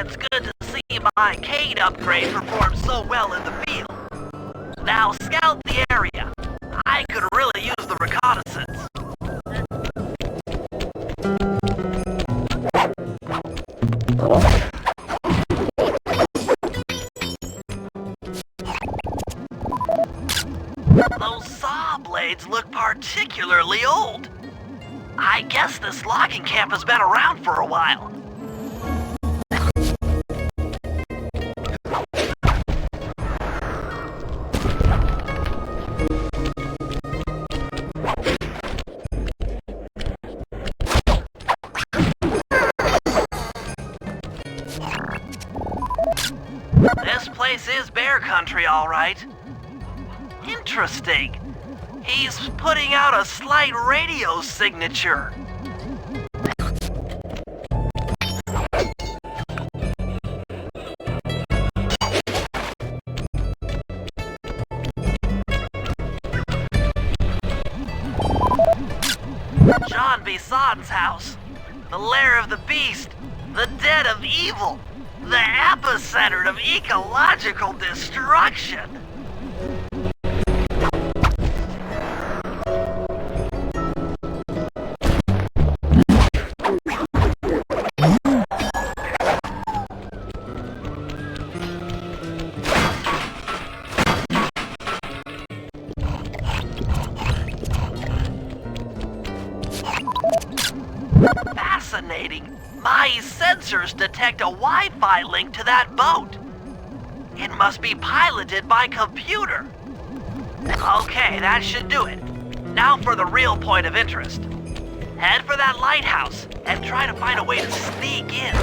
It's good to see my arcade upgrade performed so well in the field. Now scout the area. I could really use the reconnaissance. Those saw blades look particularly old. I guess this logging camp has been around for a while. This place is bear country, all right. Interesting. He's putting out a slight radio signature. Zod's house. The lair of the beast. The den of evil. The epicenter of ecological destruction. Fascinating. My sensors detect a Wi-Fi link to that boat. It must be piloted by computer. Okay, that should do it. Now for the real point of interest. Head for that lighthouse and try to find a way to sneak in.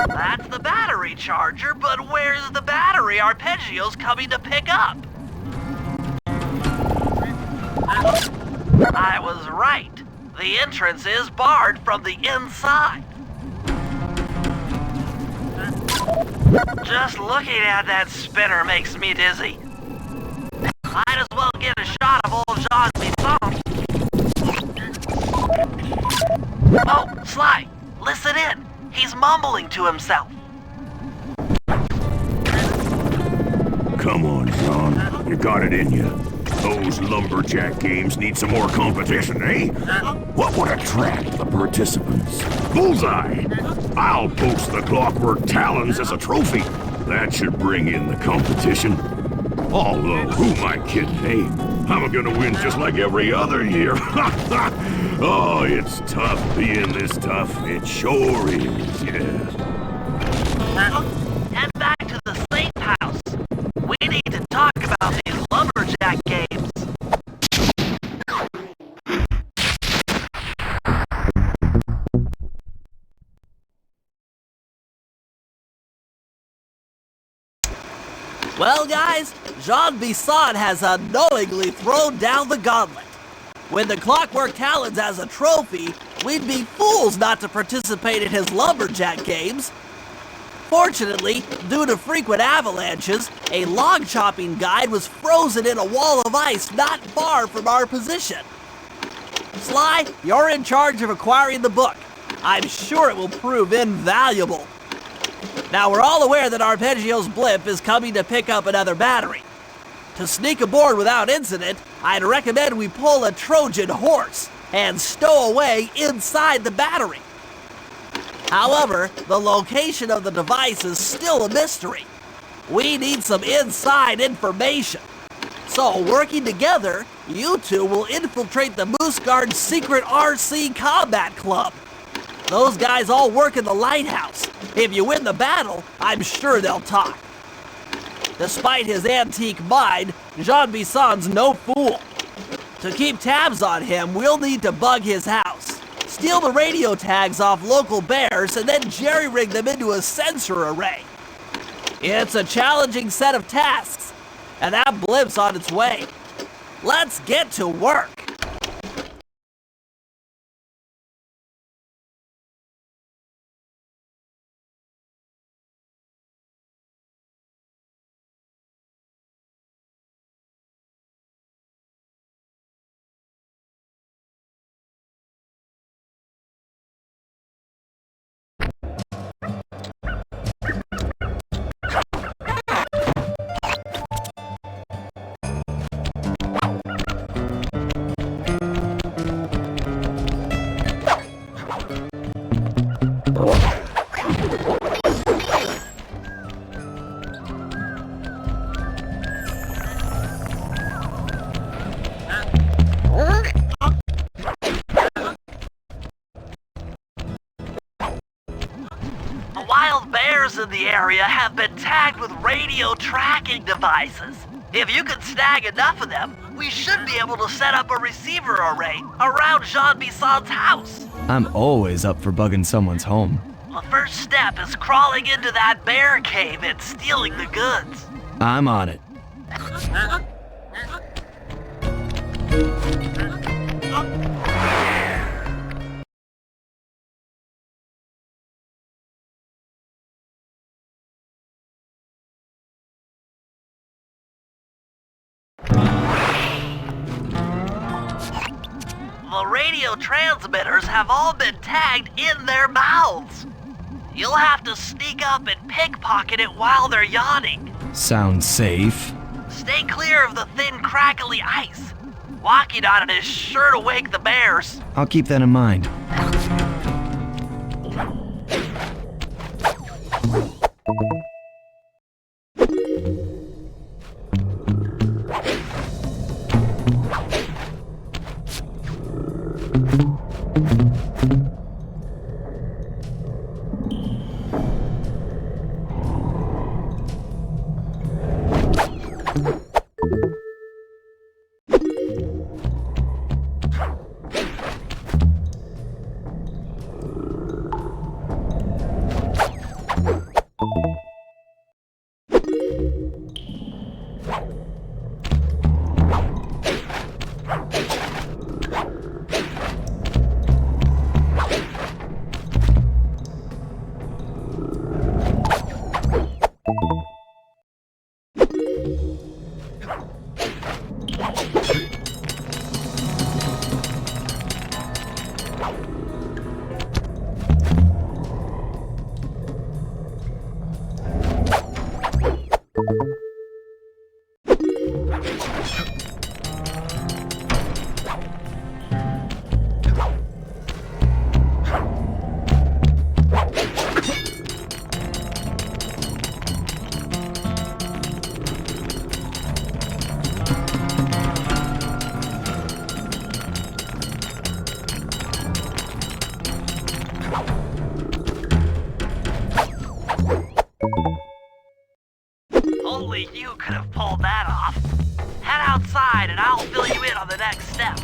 That's the battery charger, but where's the battery Arpeggio's coming to pick up? I was right. The entrance is barred from the inside. Just looking at that spinner makes me dizzy. Might as well get a shot of old Jean Bisson. Oh, Sly, listen in. He's mumbling to himself. Come on, John. You got it in you. Those lumberjack games need some more competition, eh? What would attract the participants? Bullseye! I'll post the clockwork talons as a trophy. That should bring in the competition. Although, who am I kidding, eh? I'm gonna win just like every other year. Oh, it's tough being this tough. It sure is, yeah. Head back to the safe house. We need to talk about these lumberjack games. Well, guys, Jean Bisson has unknowingly thrown down the gauntlet. With the clockwork talons as a trophy, we'd be fools not to participate in his lumberjack games. Fortunately, due to frequent avalanches, a log chopping guide was frozen in a wall of ice not far from our position. Sly, you're in charge of acquiring the book. I'm sure it will prove invaluable. Now, we're all aware that Arpeggio's blimp is coming to pick up another battery. To sneak aboard without incident, I'd recommend we pull a Trojan horse and stow away inside the battery. However, the location of the device is still a mystery. We need some inside information. So, working together, you two will infiltrate the Moose Guard's secret RC combat club. Those guys all work in the lighthouse. If you win the battle, I'm sure they'll talk. Despite his antique mind, Jean Bisson's no fool. To keep tabs on him, we'll need to bug his house, steal the radio tags off local bears, and then jerry-rig them into a sensor array. It's a challenging set of tasks, and that blimp's on its way. Let's get to work. wild bears in the area have been tagged with radio tracking devices. If you can snag enough of them, we should be able to set up a receiver array around Jean Bisson's house. I'm always up for bugging someone's home. The first step is crawling into that bear cave and stealing the goods. I'm on it. The radio transmitters have all been tagged in their mouths. You'll have to sneak up and pickpocket it while they're yawning. Sounds safe. Stay clear of the thin, crackly ice. Walking on it is sure to wake the bears. I'll keep that in mind. Only you could have pulled that off. Head outside and I'll fill you in on the next step.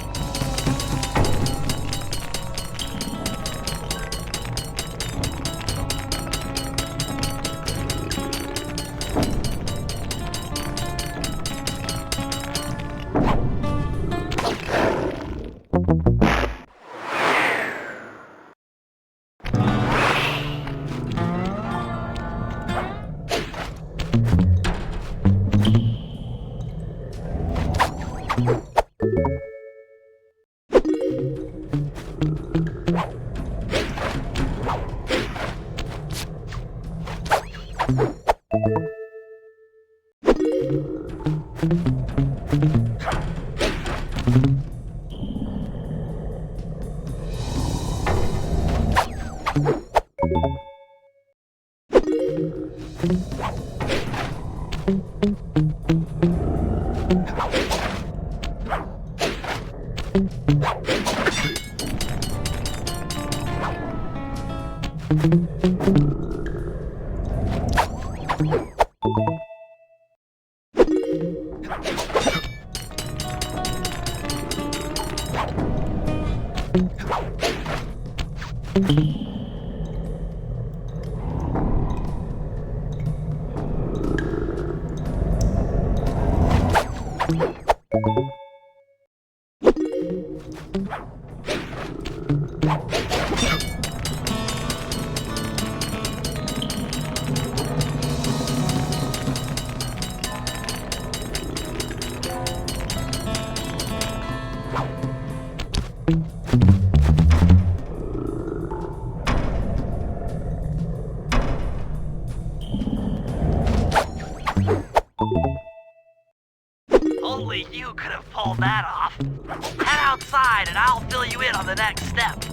Only you could have pulled that off. Head outside and I'll fill you in on the next step.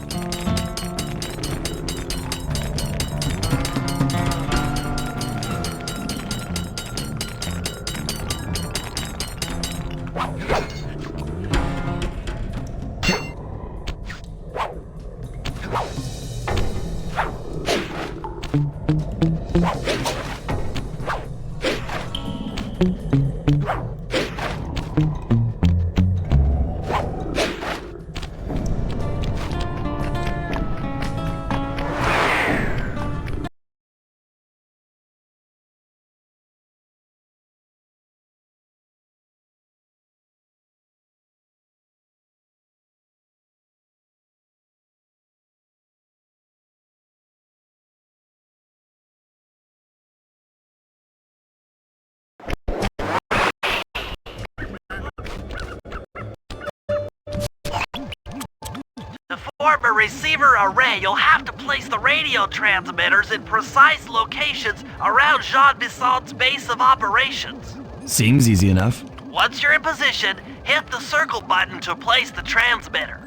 compartment receiver array, you'll have to place the radio transmitters in precise locations around Jean Bison's base of operations. Seems easy enough. Once you're in position, hit the circle button to place the transmitter.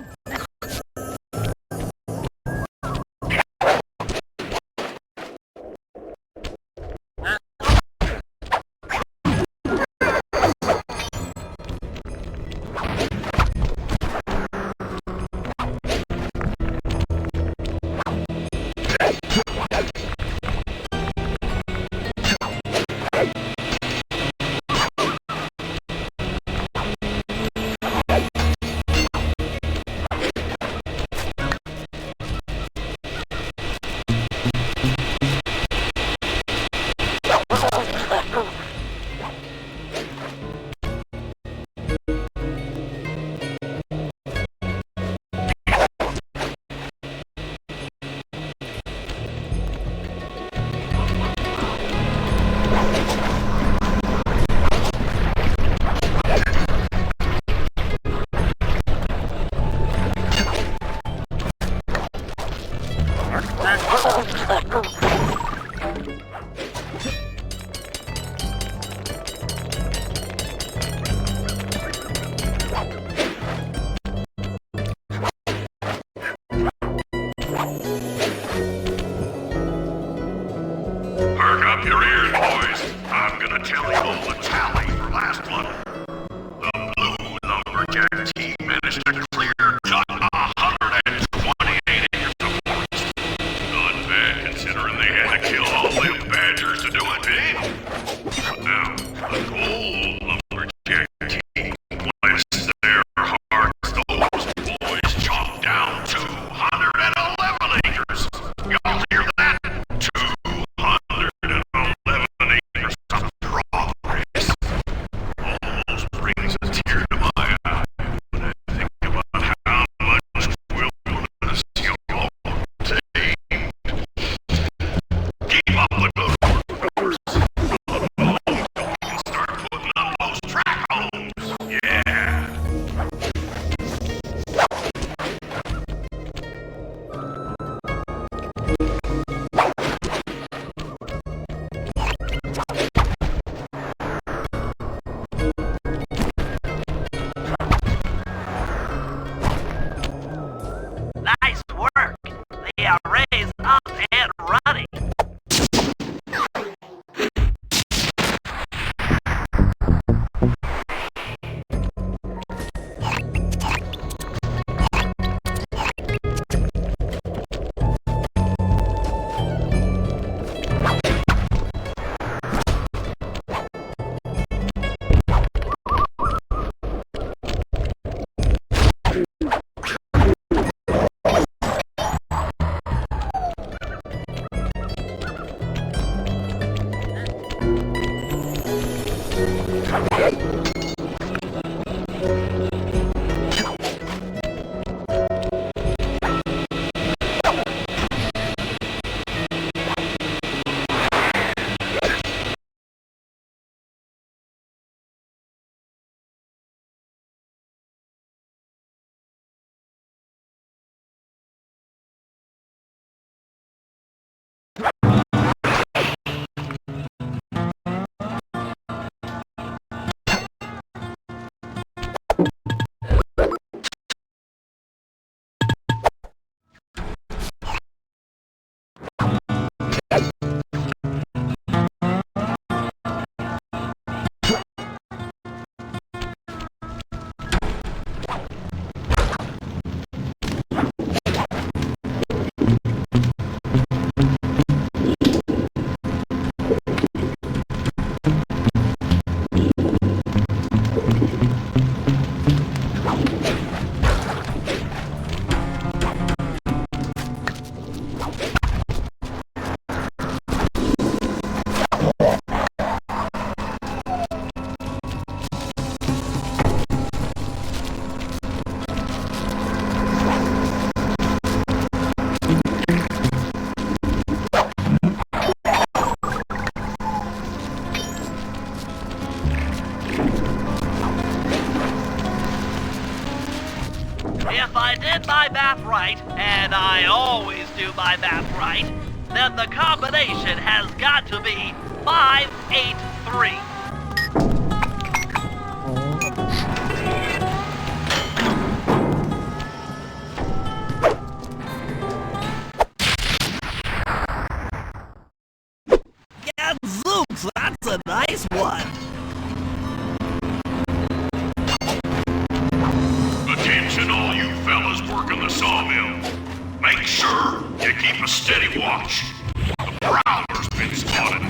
Perk up your ears, boys. I'm gonna tell you all the tally for last month. The blue lumberjack team managed to clear just 128 acres of forest. Not bad considering they had to kill all them badgers to do it, eh? But now, the gold lumberjack team, bless their hearts, those boys chopped down 211 acres. Y'all hear that? 211 acres of progress. my math right, then the combination has got to be 583. Gadzooks, that's a nice one. Attention all you fellas working the sawmill. Make sure you keep a steady watch. The prowler's been spotted.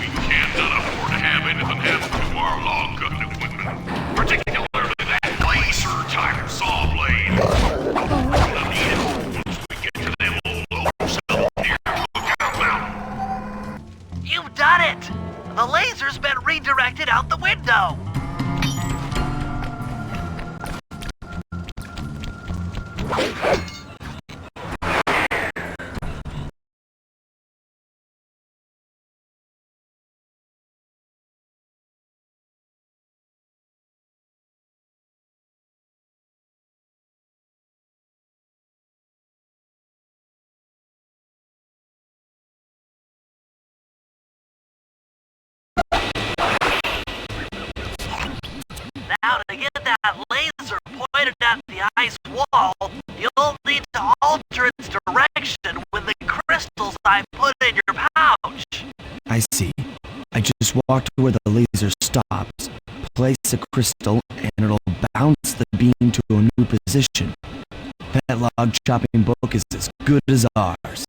We cannot afford to have anything happen to our log cutting equipment. Particularly that laser-type saw blade. We're gonna need it once we get to them old cells near Lookout Mountain. You've done it! The laser's been redirected out the window. Now, to get that laser pointed at the ice wall, you'll need to alter its direction with the crystals I put in your pouch. I see. I just walk to where the laser stops, place a crystal, and it'll bounce the beam to a new position. That log chopping book is as good as ours.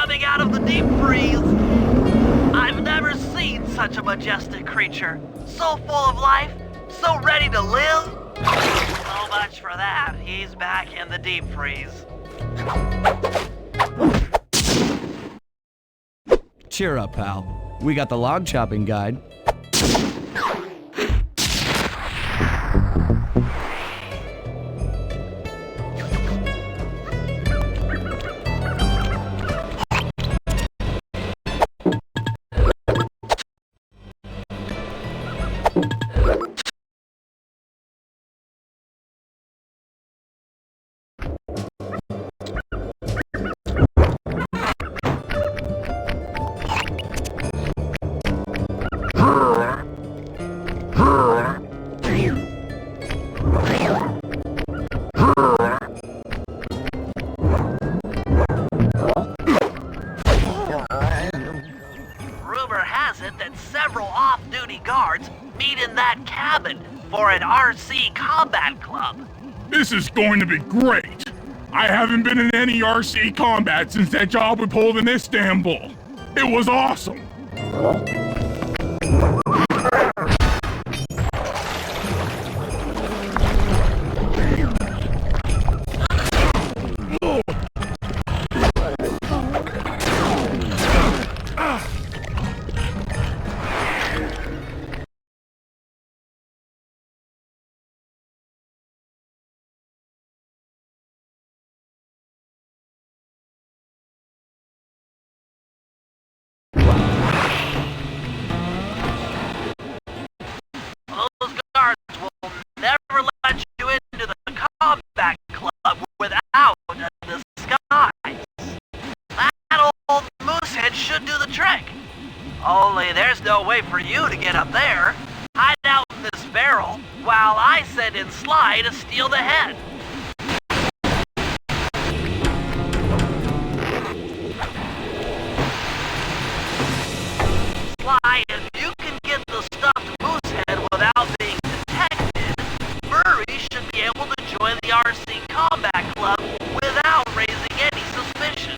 coming out of the deep freeze. I've never seen such a majestic creature. So full of life, so ready to live. So much for that. He's back in the deep freeze. Cheer up, pal. We got the log chopping guide. Rumor has it that several off-duty guards meet in that cabin for an RC combat club. This is going to be great. I haven't been in any RC combat since that job we pulled in Istanbul. It was awesome. Those guards will never let you into the combat club without a disguise. That old moosehead should do the trick. Only there's no way for you to get up there. Hide out in this barrel while I send in Sly to steal the head. Sly, if you can get the stuffed moose head without being detected, Murray should be able to join the RC Combat Club without raising any suspicion.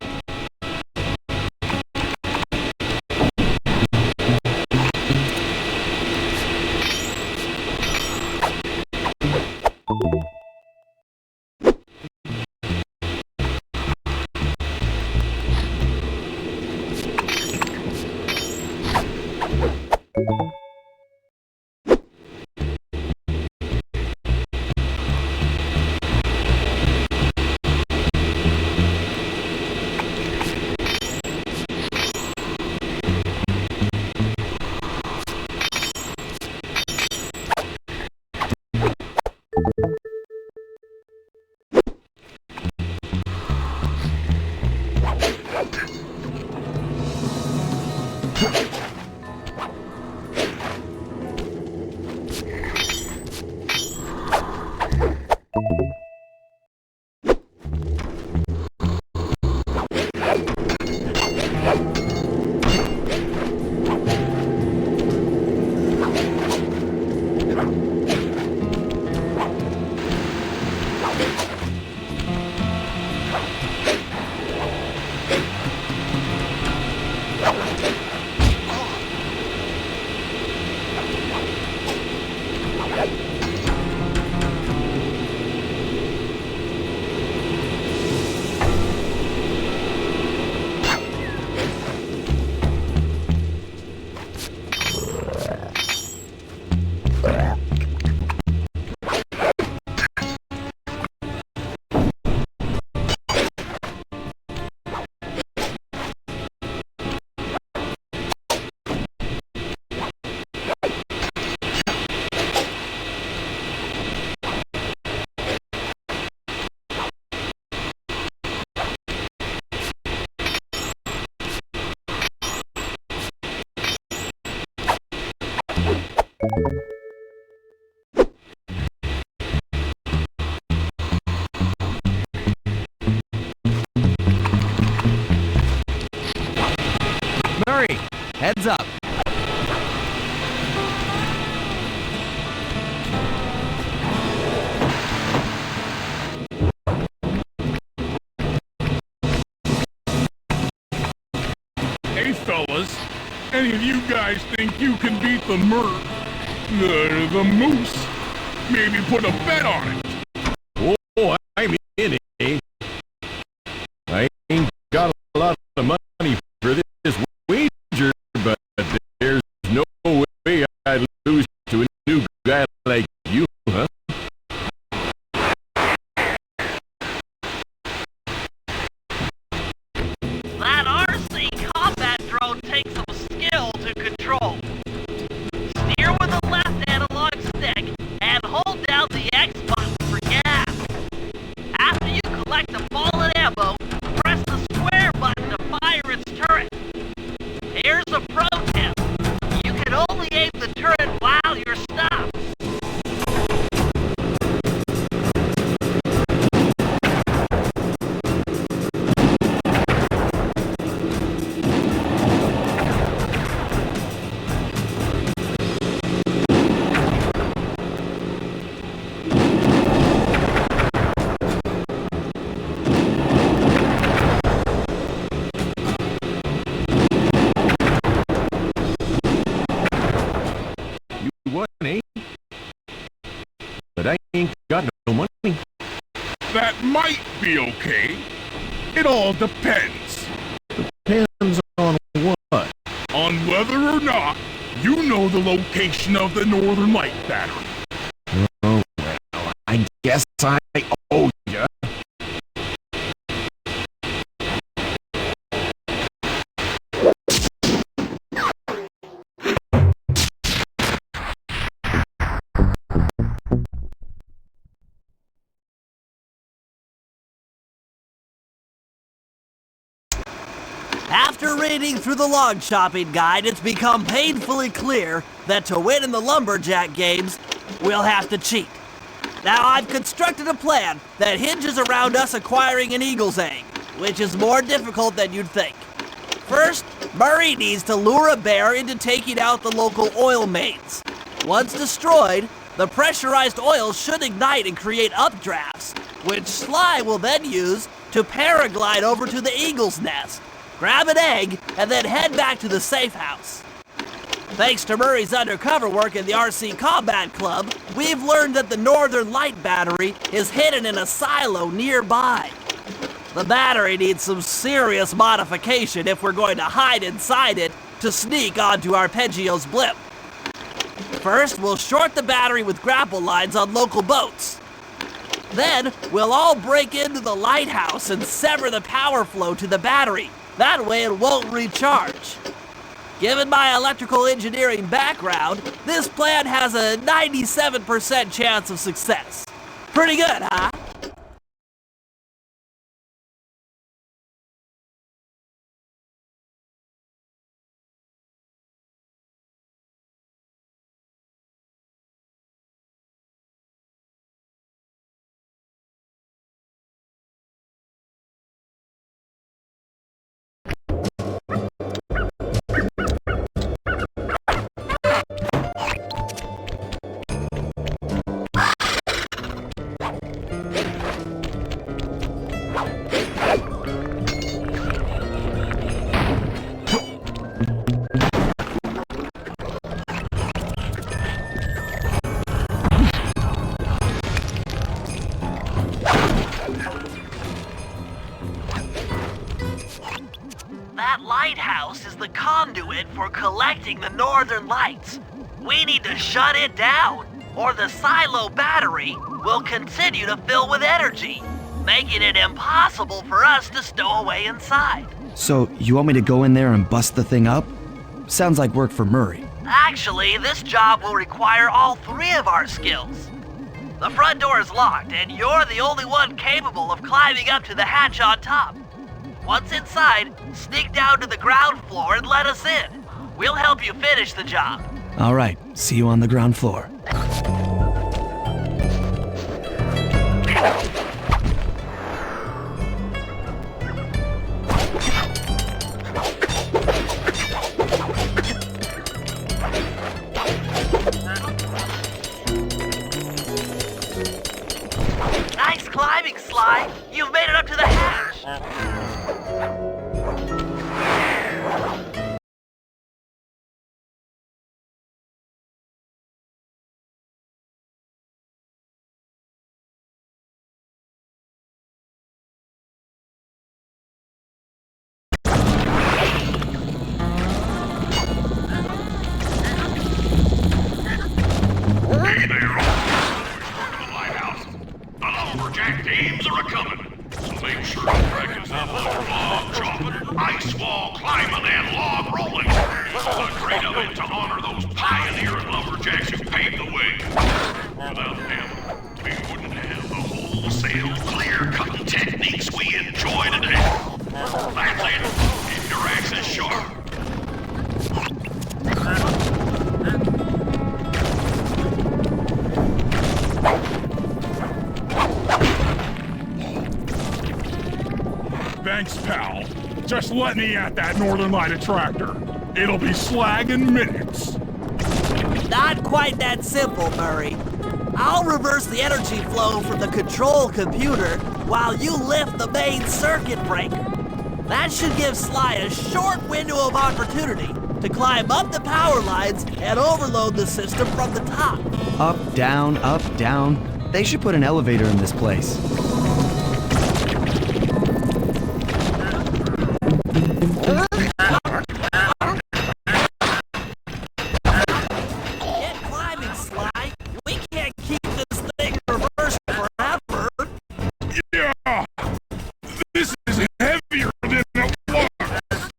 Murray, heads up. Hey, fellas, any of you guys think you can beat the the moose? Maybe put a bet on it. Oh, I'm in it. I ain't got a lot of money for this wager, but there's no way I'd lose to a new guy like you, huh? That RC combat drone takes some skill to control. Steer with the left analog stick and hold down the X button for gas. After you collect the fallen ammo, press the square button to fire its turret. Here's a pro tip. You can only aim the turret while you're stopped. What, eh? But I ain't got no money. That might be okay. It all depends. Depends on what? On whether or not you know the location of the Northern Light Battery. Oh, well, I guess I owe ya. After reading through the log chopping guide, it's become painfully clear that to win in the lumberjack games, we'll have to cheat. Now, I've constructed a plan that hinges around us acquiring an eagle's egg, which is more difficult than you'd think. First, Murray needs to lure a bear into taking out the local oil mains. Once destroyed, the pressurized oil should ignite and create updrafts, which Sly will then use to paraglide over to the eagle's nest, grab an egg, and then head back to the safe house. Thanks to Murray's undercover work in the RC Combat Club, we've learned that the Northern Light Battery is hidden in a silo nearby. The battery needs some serious modification if we're going to hide inside it to sneak onto Arpeggio's blimp. First, we'll short the battery with grapple lines on local boats. Then, we'll all break into the lighthouse and sever the power flow to the battery. That way it won't recharge. Given my electrical engineering background, this plan has a 97% chance of success. Pretty good, huh? That lighthouse is the conduit for collecting the northern lights. We need to shut it down, or the silo battery will continue to fill with energy, making it impossible for us to stow away inside. So, you want me to go in there and bust the thing up? Sounds like work for Murray. Actually, this job will require all three of our skills. The front door is locked, and you're the only one capable of climbing up to the hatch on top. Once inside, sneak down to the ground floor and let us in. We'll help you finish the job. All right, see you on the ground floor. Nice climbing, Sly. You've made it up to the hatch. lumberjack games are a-coming. So make sure you practice that little log chopping, ice wall climbing, and log rolling. The great of it to honor those pioneering lumberjacks who paved the way. Without them, we wouldn't have the wholesale clear-cutting techniques we enjoy today. That's it. Keep your axes sharp. Thanks, pal. Just let me at that Northern Light tractor. It'll be slag in minutes. Not quite that simple, Murray. I'll reverse the energy flow from the control computer while you lift the main circuit breaker. That should give Sly a short window of opportunity to climb up the power lines and overload the system from the top. Up, down, up, down. They should put an elevator in this place. Get climbing, Sly. We can't keep this thing reversed forever. Yeah! This is heavier than it was!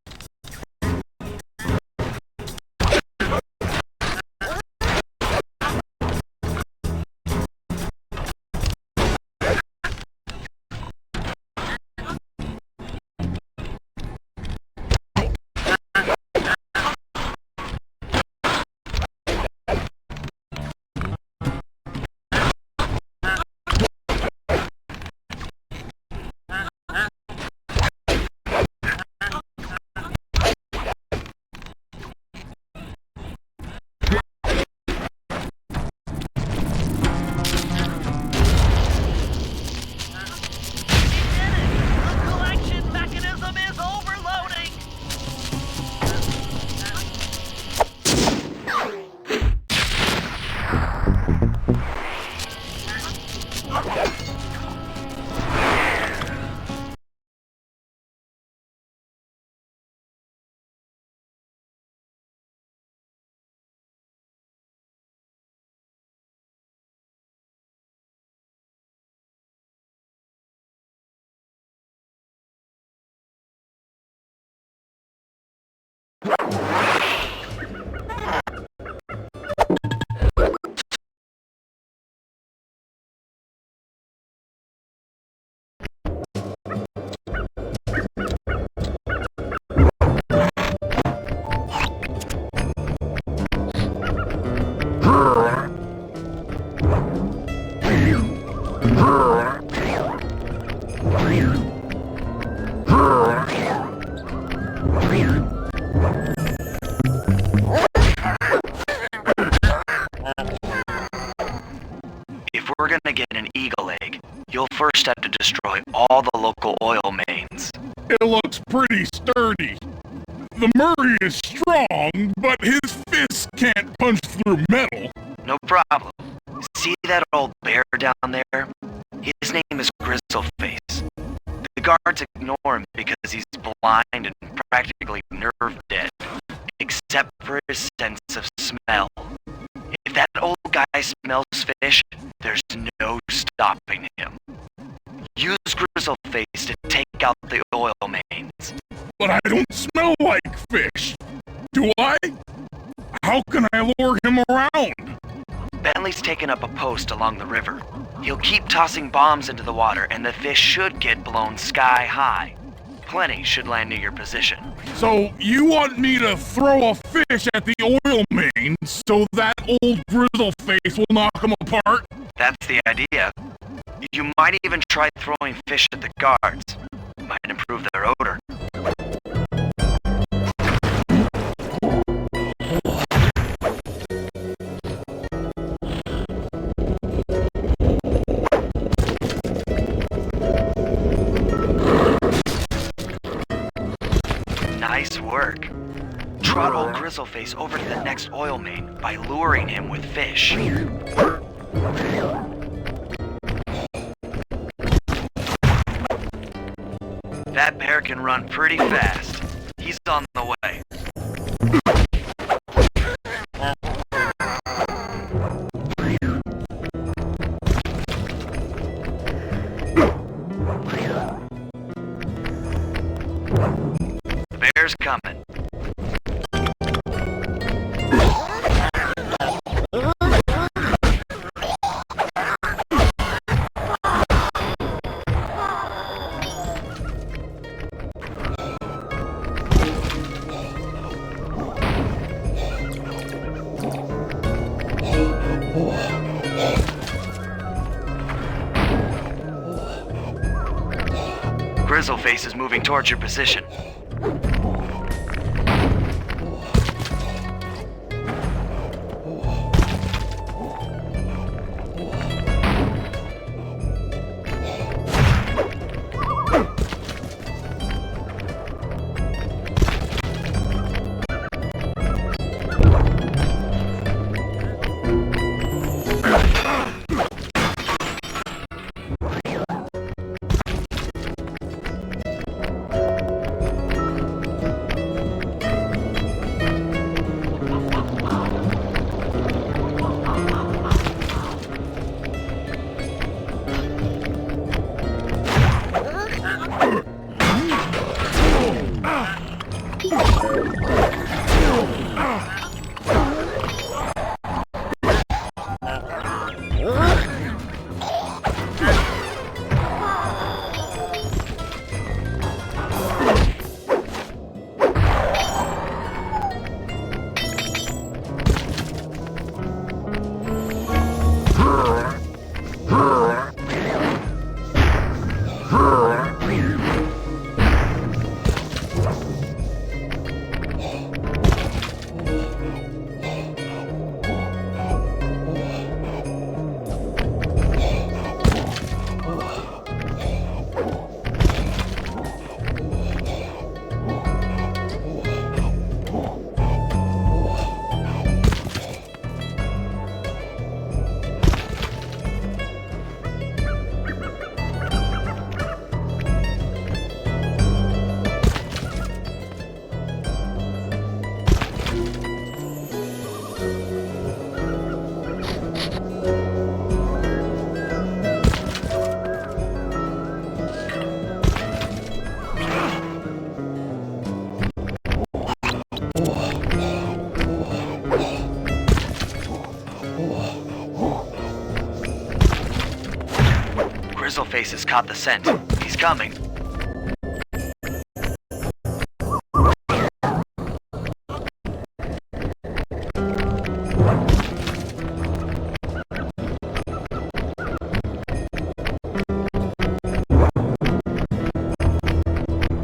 If we're gonna get an eagle egg, you'll first have to destroy all the local oil mains. It looks pretty sturdy. The Murray is strong, but his fists can't punch through metal. No problem. See that old bear down there? His name is Grizzleface. The guards ignore him because he's blind and practically nerve dead, except for his sense of smell. If that old guy smells fish, there's no stopping him. Use Grizzleface to take out the oil mains. But I don't smell like fish. Do I? How can I lure him around? Bentley's taken up a post along the river. He'll keep tossing bombs into the water, and the fish should get blown sky high. Plenty should land near your position. So you want me to throw a fish at the oil mains so that old Grizzleface will knock him apart? That's the idea. You might even try throwing fish at the guards. Might improve their odor. Nice work. Trot old Grizzleface over to the next oil main by luring him with fish. That bear can run pretty fast. He's on the way. coming. Grizzleface is moving towards your position. Grizzleface has caught the scent. He's coming.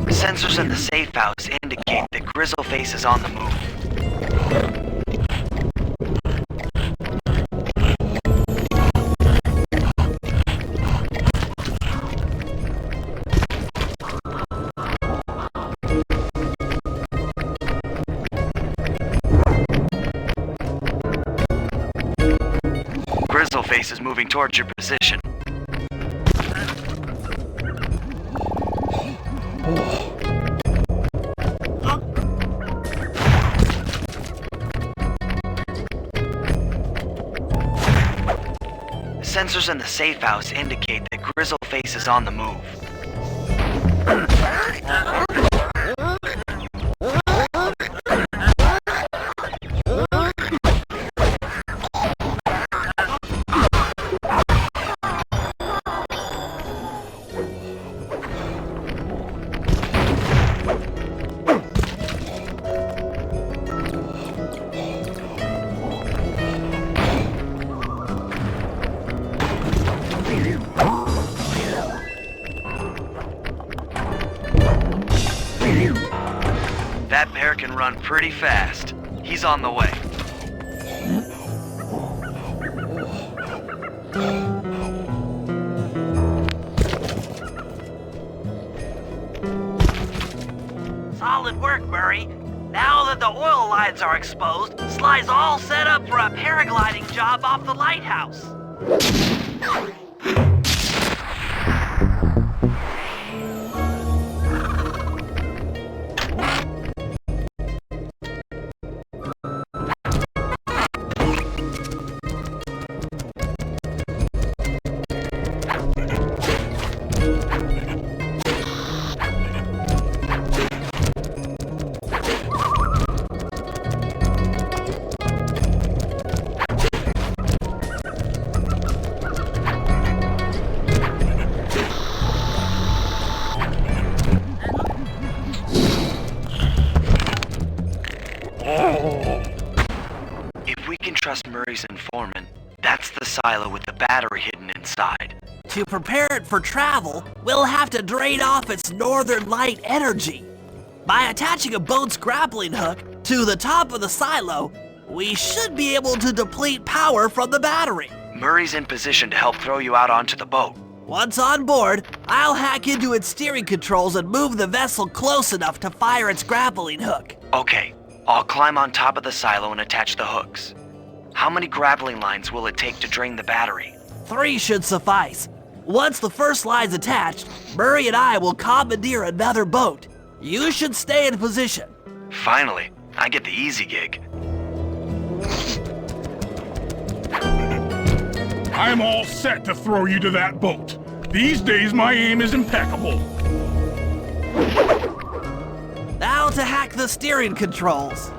Sensors in the safe house indicate that Grizzleface is on the move. Grizzleface is moving towards your position. Sensors in the safe house indicate that Grizzleface is on the move. That bear can run pretty fast. He's on the way. Solid work, Murray. Now that the oil lines are exposed, Sly's all set up for a paragliding job off the lighthouse. trust Murray's informant. That's the silo with the battery hidden inside. To prepare it for travel, we'll have to drain off its northern light energy. By attaching a boat's grappling hook to the top of the silo, we should be able to deplete power from the battery. Murray's in position to help throw you out onto the boat. Once on board, I'll hack into its steering controls and move the vessel close enough to fire its grappling hook. Okay, I'll climb on top of the silo and attach the hooks. How many grappling lines will it take to drain the battery? 3 should suffice. Once the first line's attached, Murray and I will commandeer another boat. You should stay in position. Finally, I get the easy gig. I'm all set to throw you to that boat. These days, my aim is impeccable. Now to hack the steering controls.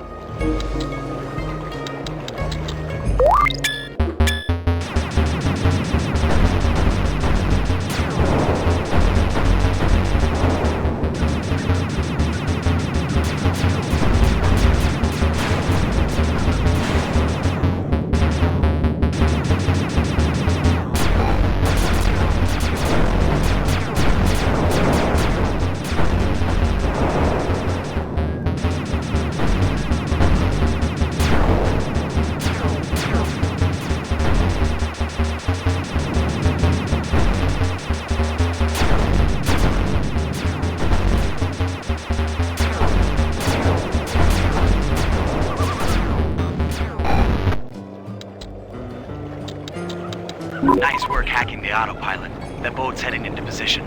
Nice work hacking the autopilot. The boat's heading into position.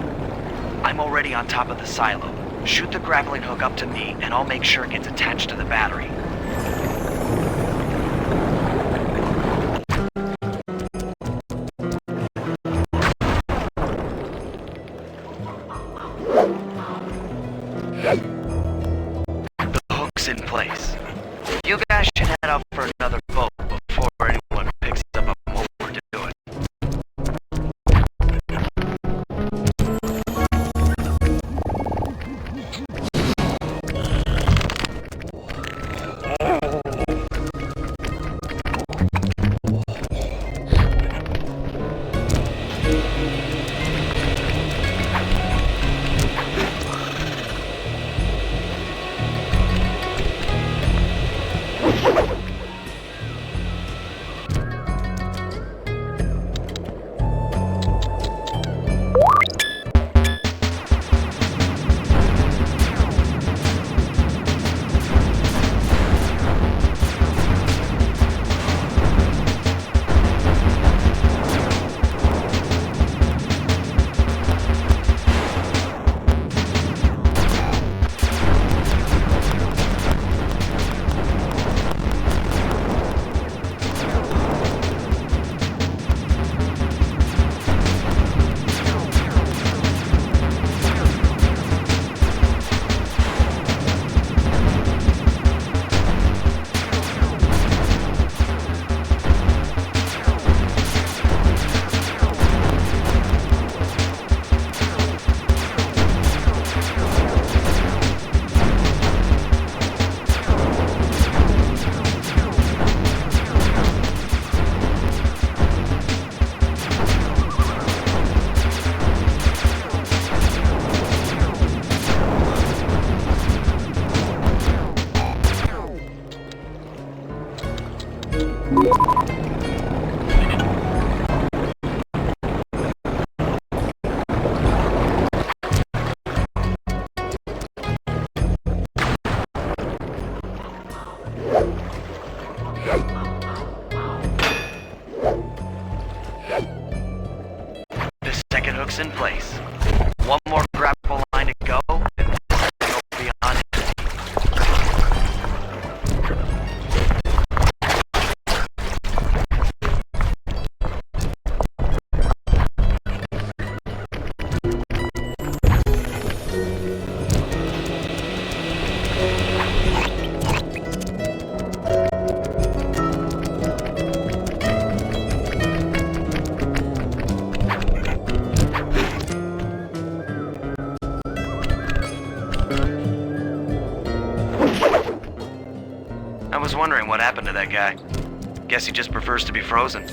I'm already on top of the silo. Shoot the grappling hook up to me, and I'll make sure it gets attached to the battery. The hook's in place. You guys should head out for another boat before anyone picks up a motor to do it. The second hook's in place. One more grapple line to go, and this will be on empty. I was wondering what happened to that guy. Guess he just prefers to be frozen.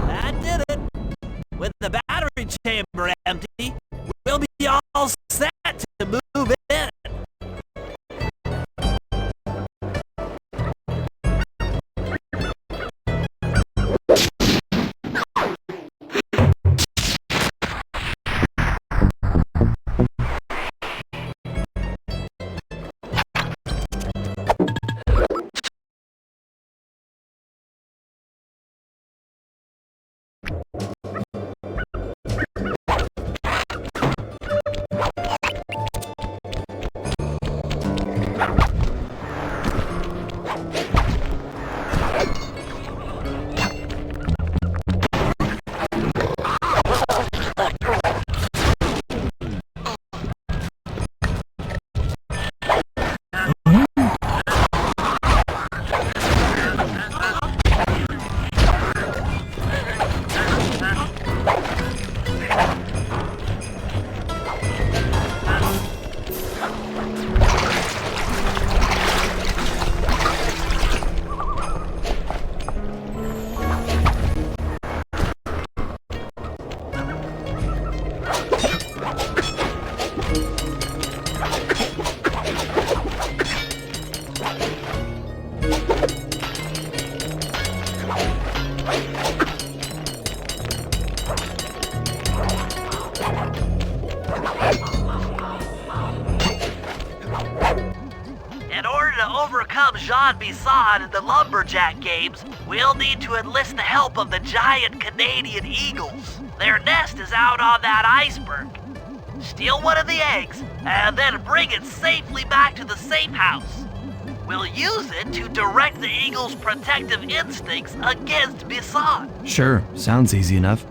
That did it. With the battery chamber empty, we'll be all set to move in. In order to overcome Jean Bison in the Lumberjack games, we'll need to enlist the help of the giant Canadian eagles. Their nest is out on that iceberg. Steal one of the eggs, and then bring it safely back to the safe house. We'll use it to direct the eagle's protective instincts against Bison. Sure, sounds easy enough.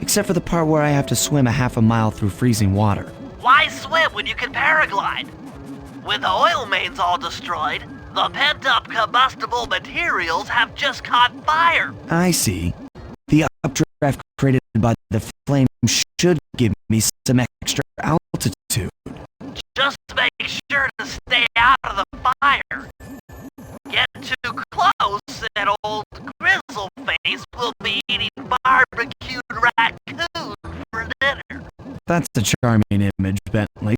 Except for the part where I have to swim a half a mile through freezing water. Why swim when you can paraglide? With the oil mains all destroyed, the pent-up combustible materials have just caught fire. I see. The updraft created by the flame should give me some extra altitude. Just make sure to stay out of the fire. Get too close and old Grizzleface will be eating barbecued raccoon for dinner. That's a charming image, Bentley.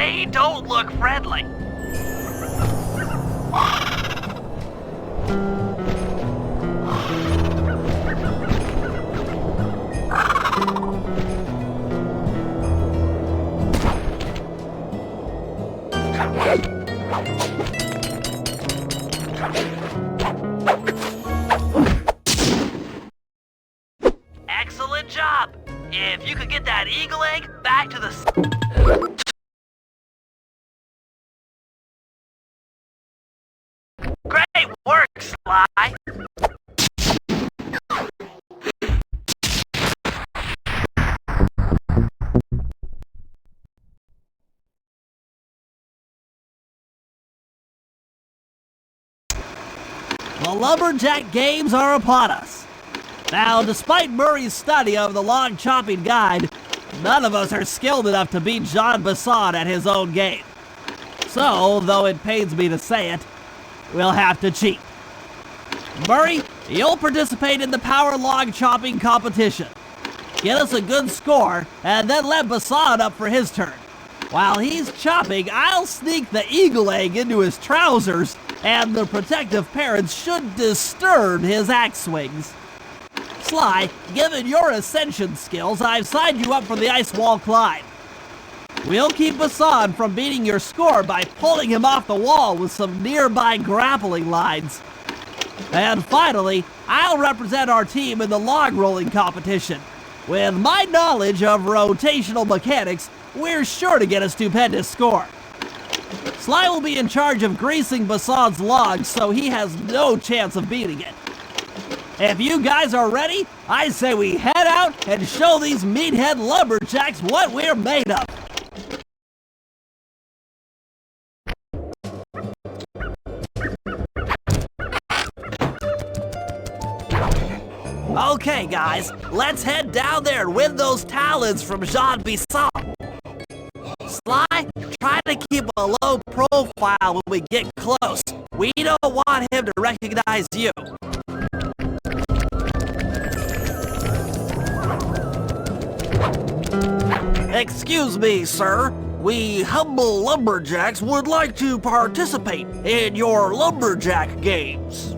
They don't look friendly. Excellent job! If you could get that eagle egg back to the... Great work, Sly! The Lumberjack Games are upon us. Now, despite Murray's study of the log chopping guide, none of us are skilled enough to beat Jean Basson at his own game. So, though it pains me to say it, we'll have to cheat. Murray, you'll participate in the power log chopping competition. Get us a good score, and then let Basson up for his turn. While he's chopping, I'll sneak the eagle egg into his trousers, and the protective parents should disturb his axe swings. Sly, given your ascension skills, I've signed you up for the ice wall climb. We'll keep Basson from beating your score by pulling him off the wall with some nearby grappling lines. And finally, I'll represent our team in the log rolling competition. With my knowledge of rotational mechanics, we're sure to get a stupendous score. Sly will be in charge of greasing Basson's log, so he has no chance of beating it. If you guys are ready, I say we head out and show these meathead lumberjacks what we're made of. Okay, guys, let's head down there and win those talons from Jean Basson. Sly, try to keep a low profile when we get close. We don't want him to recognize you. Excuse me, sir. We humble lumberjacks would like to participate in your lumberjack games.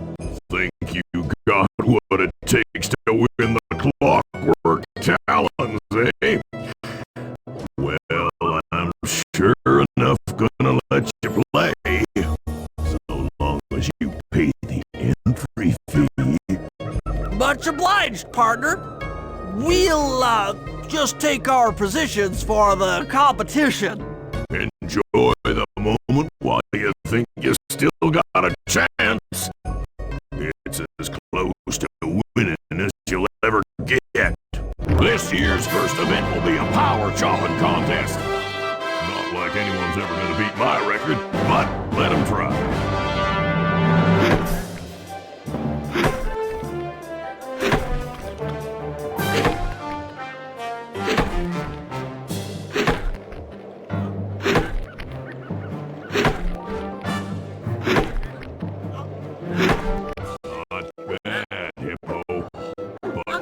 Think you got what it takes to win the clockwork talons, eh? Well, I'm sure enough gonna let you play, so long as you pay the entry fee. Much obliged, partner. We'll, just take our positions for the competition. Enjoy the moment while you think you still got a chance. It's as close to winning as you'll ever get. This year's first event will be a power chopping contest. Not like anyone's ever gonna beat my record, but let them try.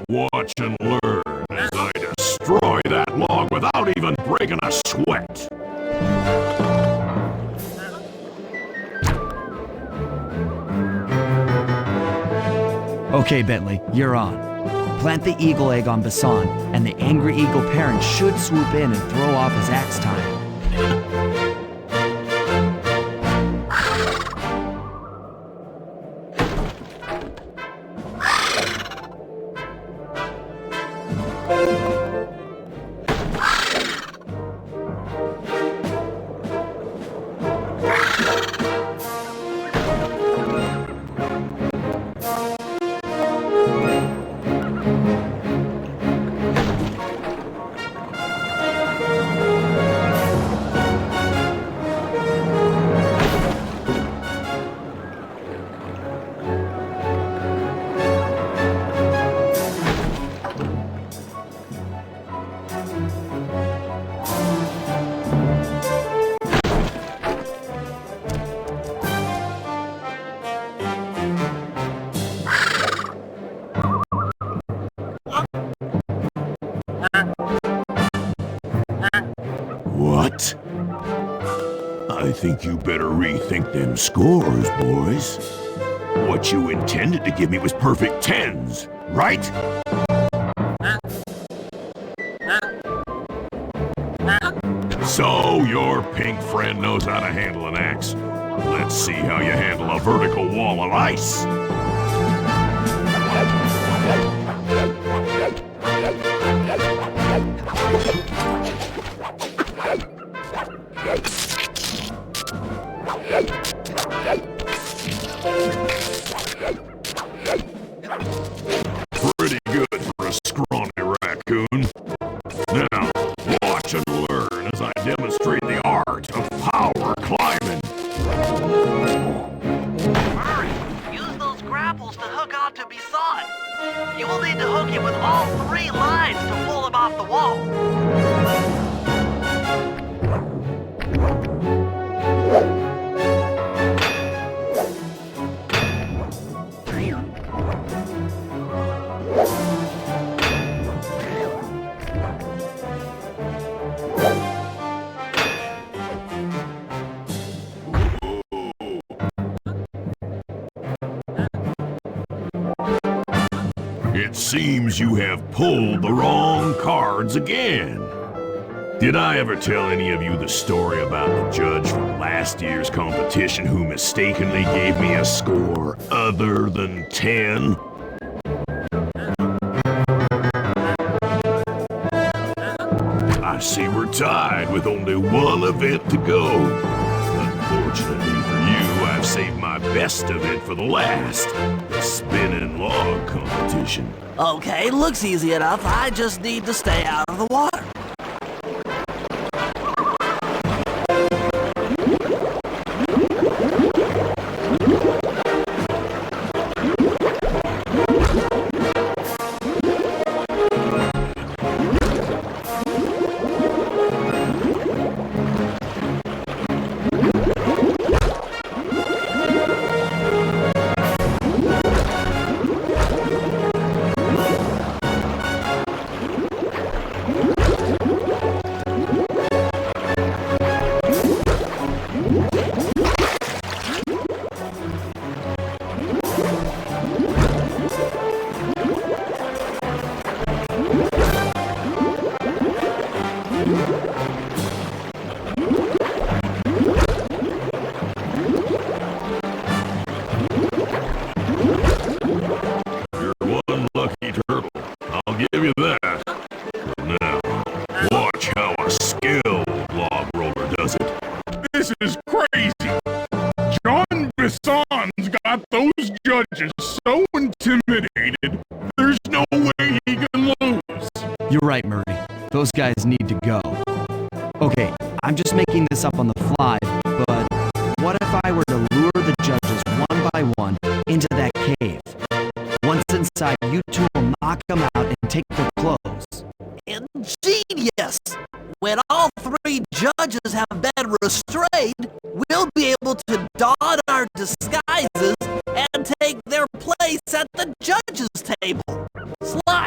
Watch and learn as I destroy that log without even breaking a sweat. Okay, Bentley, you're on. Plant the eagle egg on Basson, and the angry eagle parent should swoop in and throw off his axe time. think you better rethink them scores, boys. What you intended to give me was perfect tens, right? So your pink friend knows how to handle an axe. Let's see how you handle a vertical wall of ice. Pretty good for a scrawny raccoon. Now, watch and learn as I demonstrate the art of power climbing. Hurry! Use those grapples to hook onto Bisson. You will need to hook him with all 3 lines to pull him off the wall. It seems you have pulled the wrong cards again. Did I ever tell any of you the story about the judge from last year's competition who mistakenly gave me a score other than 10? I see we're tied with only one event to go. Unfortunately for you, I've saved my best event for the last, the spinning log competition. Okay, looks easy enough. I just need to stay out of the water. This is crazy! John Bisson's got those judges so intimidated, there's no way he can lose. You're right, Murray. Those guys need to go. Okay, I'm just making this up on the fly, but what if I were to lure the judges one by one into that cave? Once inside, you two will knock them out and take their clothes. Ingenious! When all 3 judges have been restrained, we'll be able to don our disguises and take their place at the judges' table. Sly,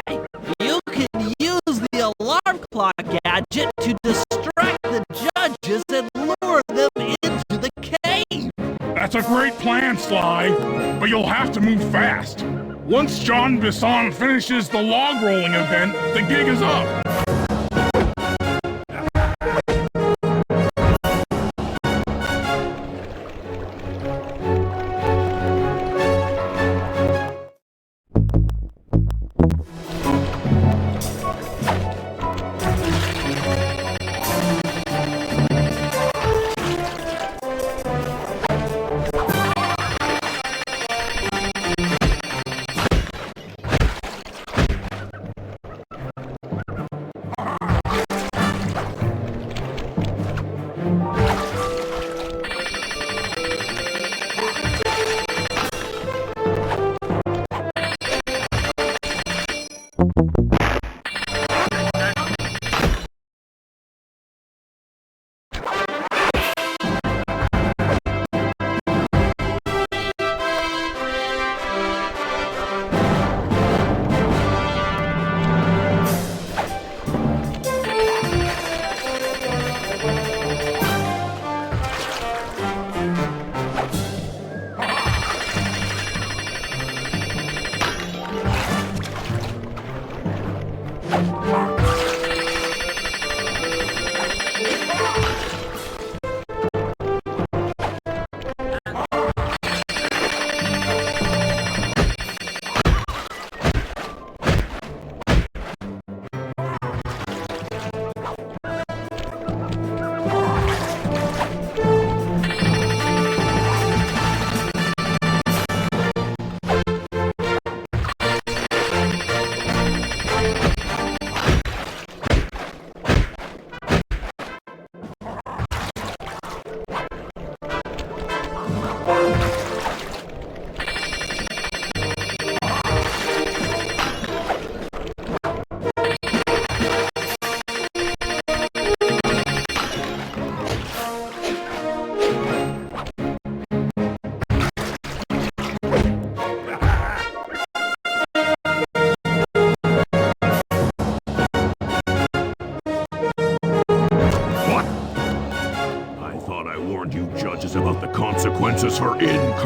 you can use the alarm clock gadget to distract the judges and lure them into the cave. That's a great plan, Sly, but you'll have to move fast. Once John Bisson finishes the log rolling event, the gig is up.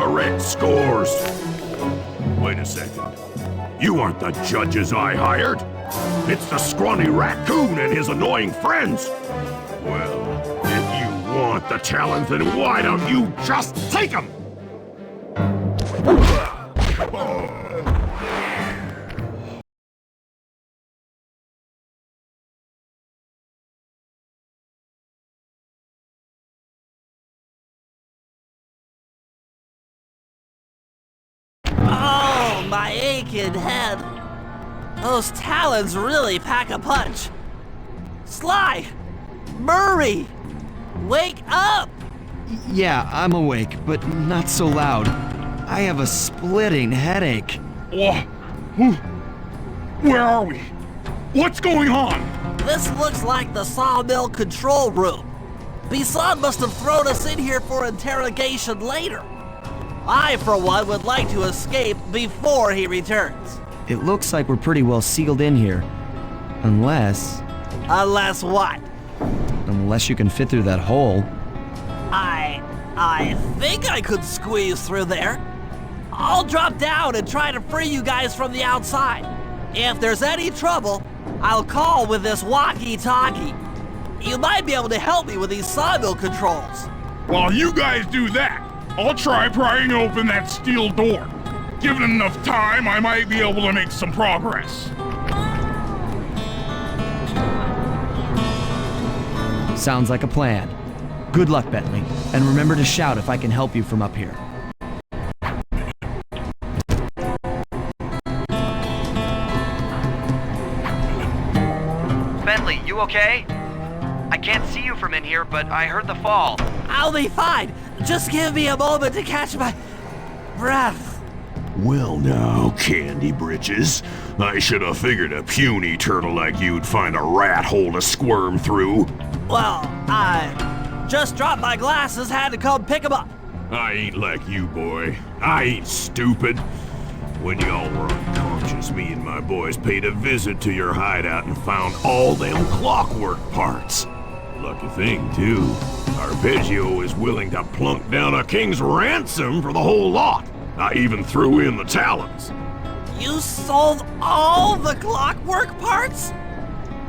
correct scores. Wait a second. You aren't the judges I hired. It's the scrawny raccoon and his annoying friends. Well, if you want the talent, then why don't you just take them? Oh, my aching head. Those talons really pack a punch. Sly! Murray! Wake up! Yeah, I'm awake, but not so loud. I have a splitting headache. Where are we? What's going on? This looks like the sawmill control room. Bisson must have thrown us in here for interrogation later. I, for one, would like to escape before he returns. It looks like we're pretty well sealed in here. Unless Unless what? you can fit through that hole. I think I could squeeze through there. I'll drop down and try to free you guys from the outside. If there's any trouble, I'll call with this walkie-talkie. You might be able to help me with these sawmill controls. While you guys do that, I'll try prying open that steel door. Given enough time, I might be able to make some progress. Sounds like a plan. Good luck, Bentley, and remember to shout if I can help you from up here. Bentley, you okay? I can't see you from in here, but I heard the fall. I'll be fine. Just give me a moment to catch my breath. Well now, Candy Britches. I should have figured a puny turtle like you'd find a rat hole to squirm through. Well, I just dropped my glasses, had to come pick them up. I ain't like you, boy. I ain't stupid. When y'all were unconscious, me and my boys paid a visit to your hideout and found all them clockwork parts. Lucky thing, too. Arpeggio is willing to plunk down a king's ransom for the whole lot. I even threw in the talons. You sold all the clockwork parts?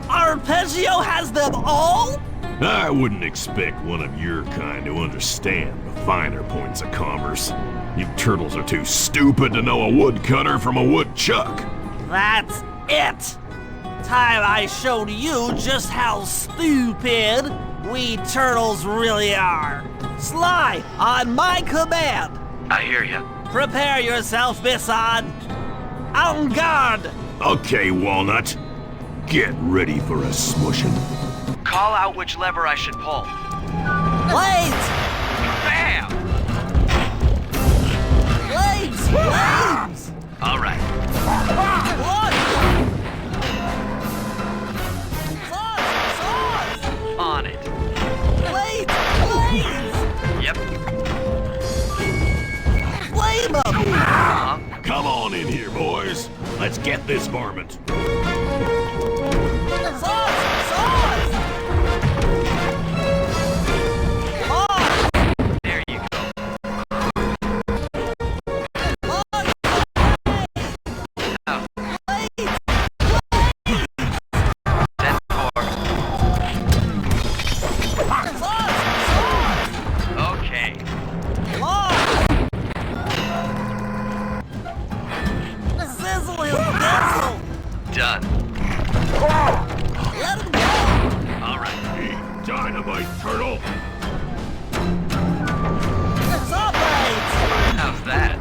Arpeggio has them all? I wouldn't expect one of your kind to understand the finer points of commerce. You turtles are too stupid to know a woodcutter from a woodchuck. That's it. Time I showed you just how stupid we turtles really are. Sly, on my command. I hear you. Prepare yourself, Bisson. En garde. Okay, Walnut. Get ready for a smushing. Call out which lever I should pull. Blades! Bam! Blades! Blades! All right. Look! Saws! On it. Blades! Blades! Yep. Flame 'em! Come on in here, boys. Let's get this varmint. Saws! Saws! Saws! There you go. Now, Blades! 10-4. Saws! Saws! Okay. Sizzle his nizzle! Done. Let him go! All right. Eat dynamite, turtle. Saw blades! How's that?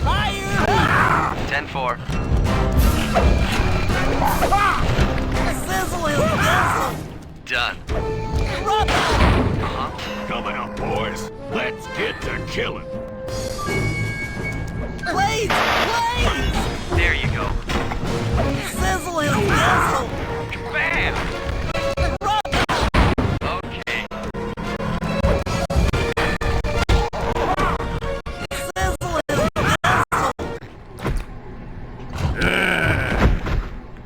Fire! 10-4. Sizzle his nizzle! Done. Rub it! Come out, boys. Let's get to killing. Blades! Blades! There you go. Sizzle his nizzle! Bam! Rub it! Okay. Sizzle his nizzle!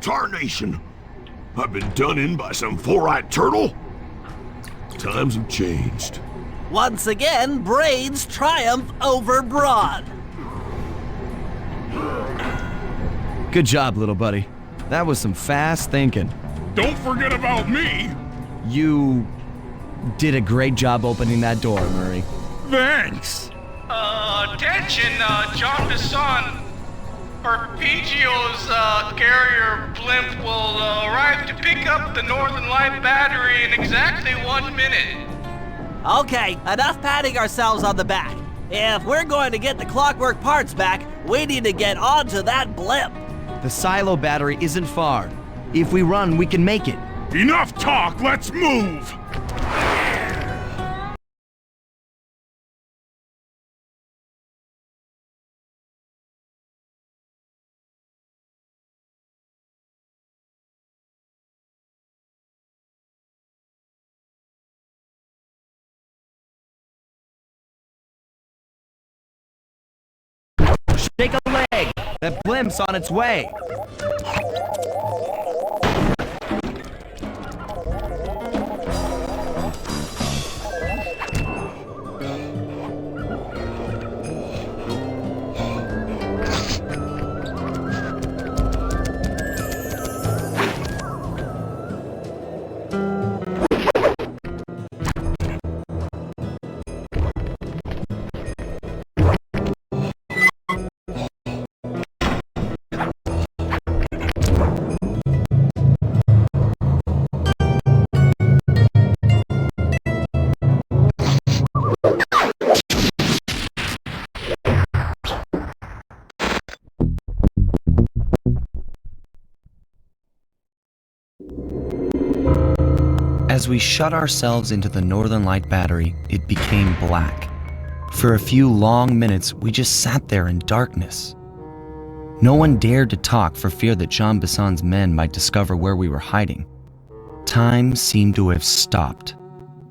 Tarnation! I've been done in by some four-eyed turtle? Times have changed. Once again, brains triumph over brawn. Good job, little buddy. That was some fast thinking. Don't forget about me. You did a great job opening that door, Murray. Thanks. Attention, John Bisson. Arpeggio's carrier blimp will arrive to pick up the Northern Light battery in exactly 1 minute. Okay, enough patting ourselves on the back. If we're going to get the Clockwork parts back, we need to get onto that blimp. The silo battery isn't far. If we run, we can make it. Enough talk, let's move! Shake a leg! That blimp's on its way! As we shut ourselves into the Northern Light battery, it became black. For a few long minutes, we just sat there in darkness. No one dared to talk for fear that Jean Besson's men might discover where we were hiding. Time seemed to have stopped.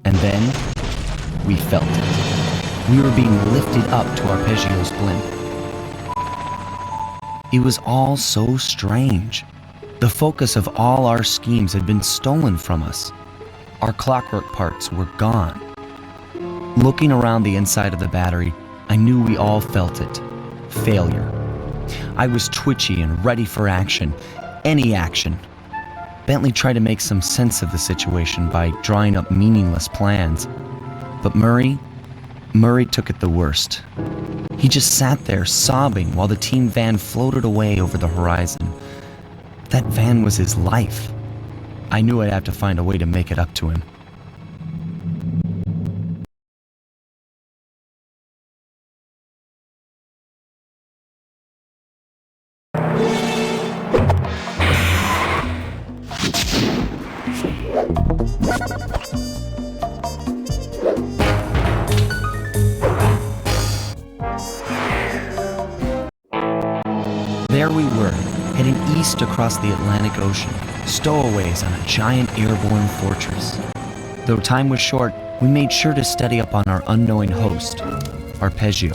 And then, we felt it. We were being lifted up to Arpeggio's blimp. It was all so strange. The focus of all our schemes had been stolen from us. Our clockwork parts were gone. Looking around the inside of the battery, I knew we all felt it. Failure. I was twitchy and ready for action. Any action. Bentley tried to make some sense of the situation by drawing up meaningless plans. But Murray took it the worst. He just sat there sobbing while the team van floated away over the horizon. That van was his life. I knew I'd have to find a way to make it up to him. There we were, heading east across the Atlantic Ocean, stowaways on a giant airborne fortress. Though time was short, we made sure to study up on our unknowing host, Arpeggio.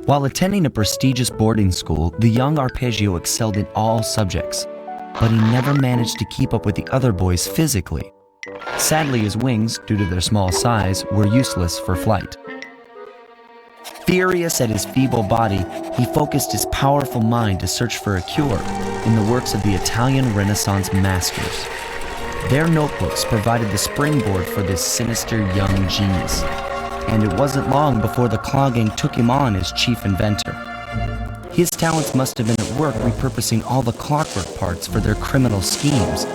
While attending a prestigious boarding school, the young Arpeggio excelled in all subjects, but he never managed to keep up with the other boys physically. Sadly, his wings, due to their small size, were useless for flight. Furious at his feeble body, he focused his powerful mind to search for a cure in the works of the Italian Renaissance masters. Their notebooks provided the springboard for this sinister young genius, and it wasn't long before the Claw Gang took him on as chief inventor. His talents must have been at work repurposing all the clockwork parts for their criminal schemes,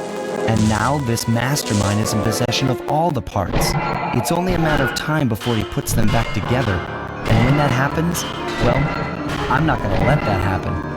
and now this mastermind is in possession of all the parts. It's only a matter of time before he puts them back together. And when that happens, well, I'm not going to let that happen.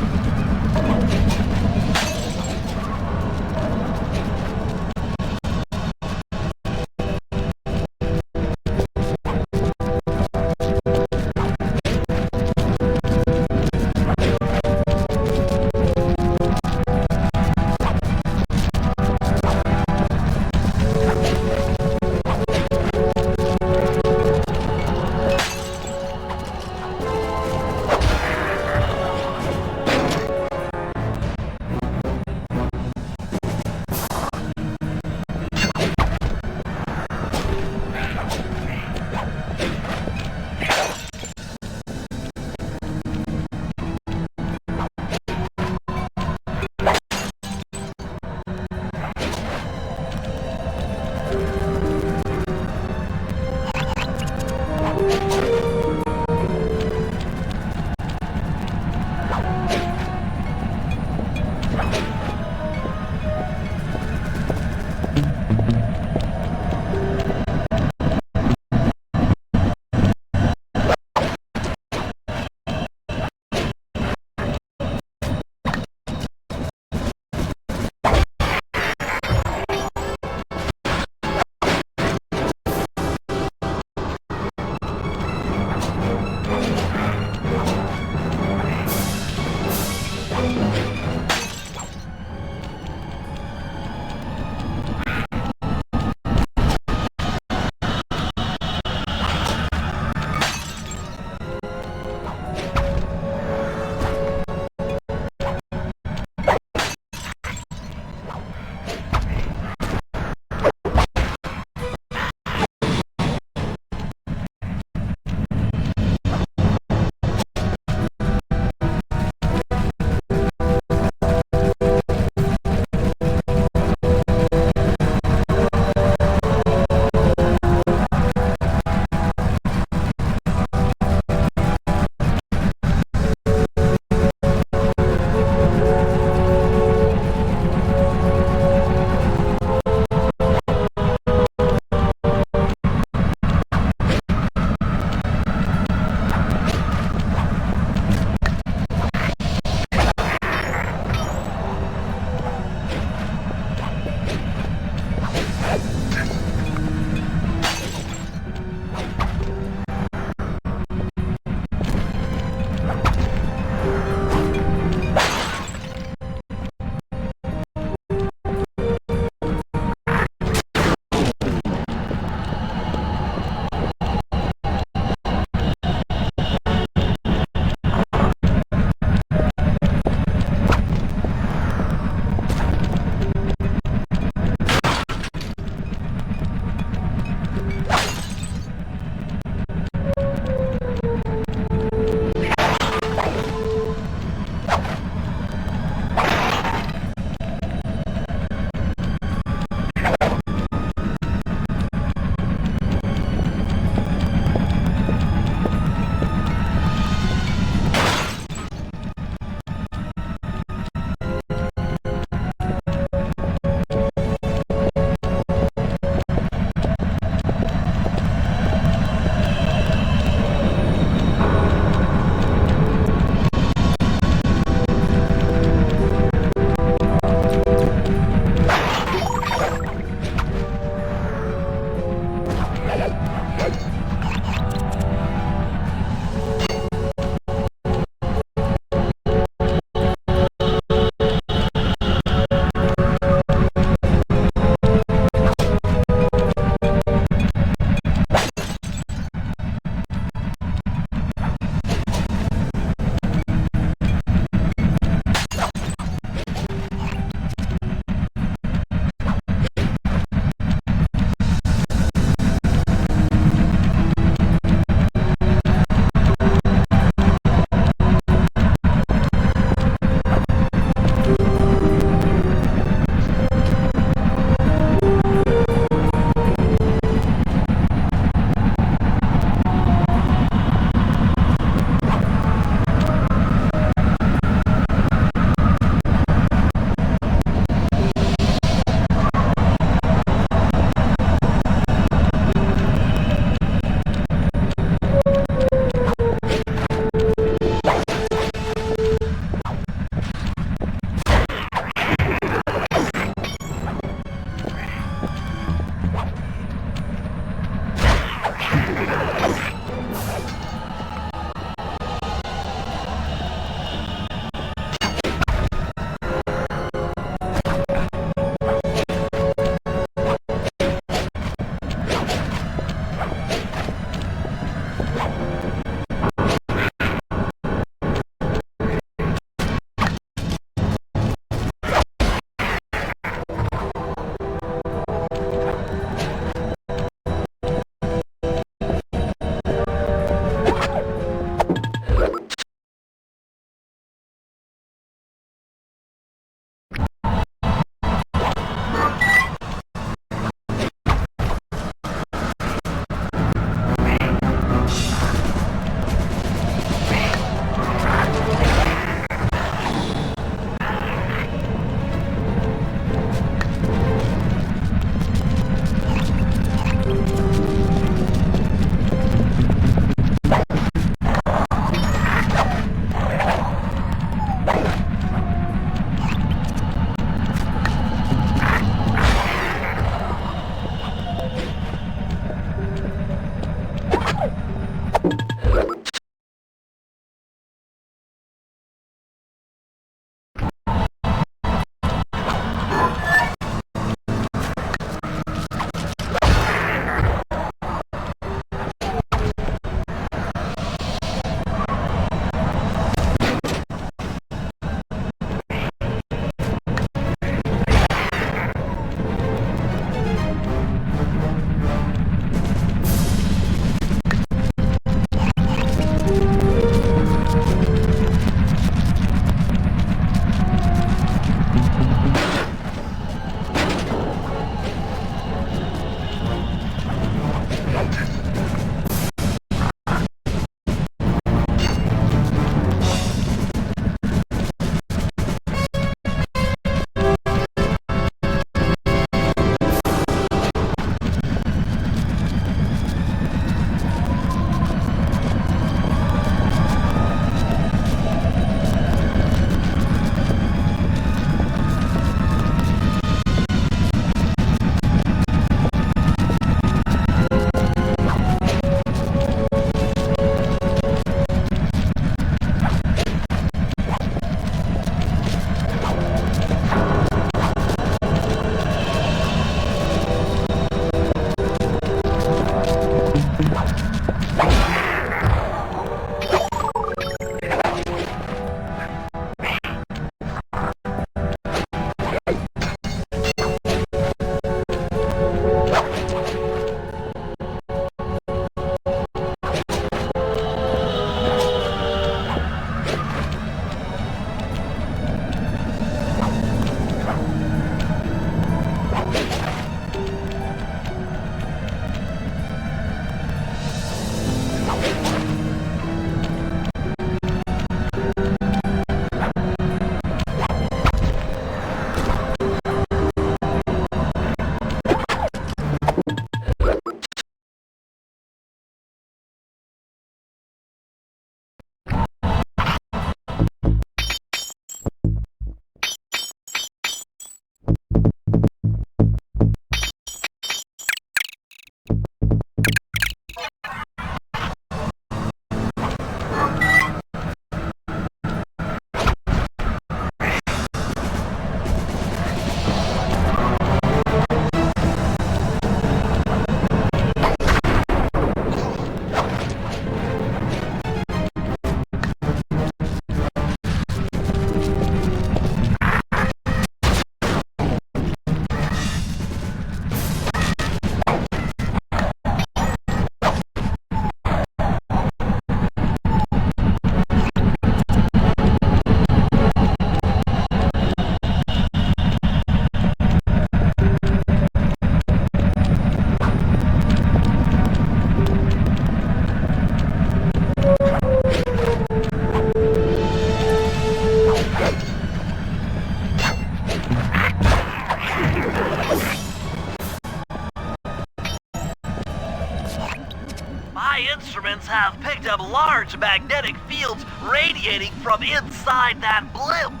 Talons have picked up large magnetic fields radiating from inside that blimp.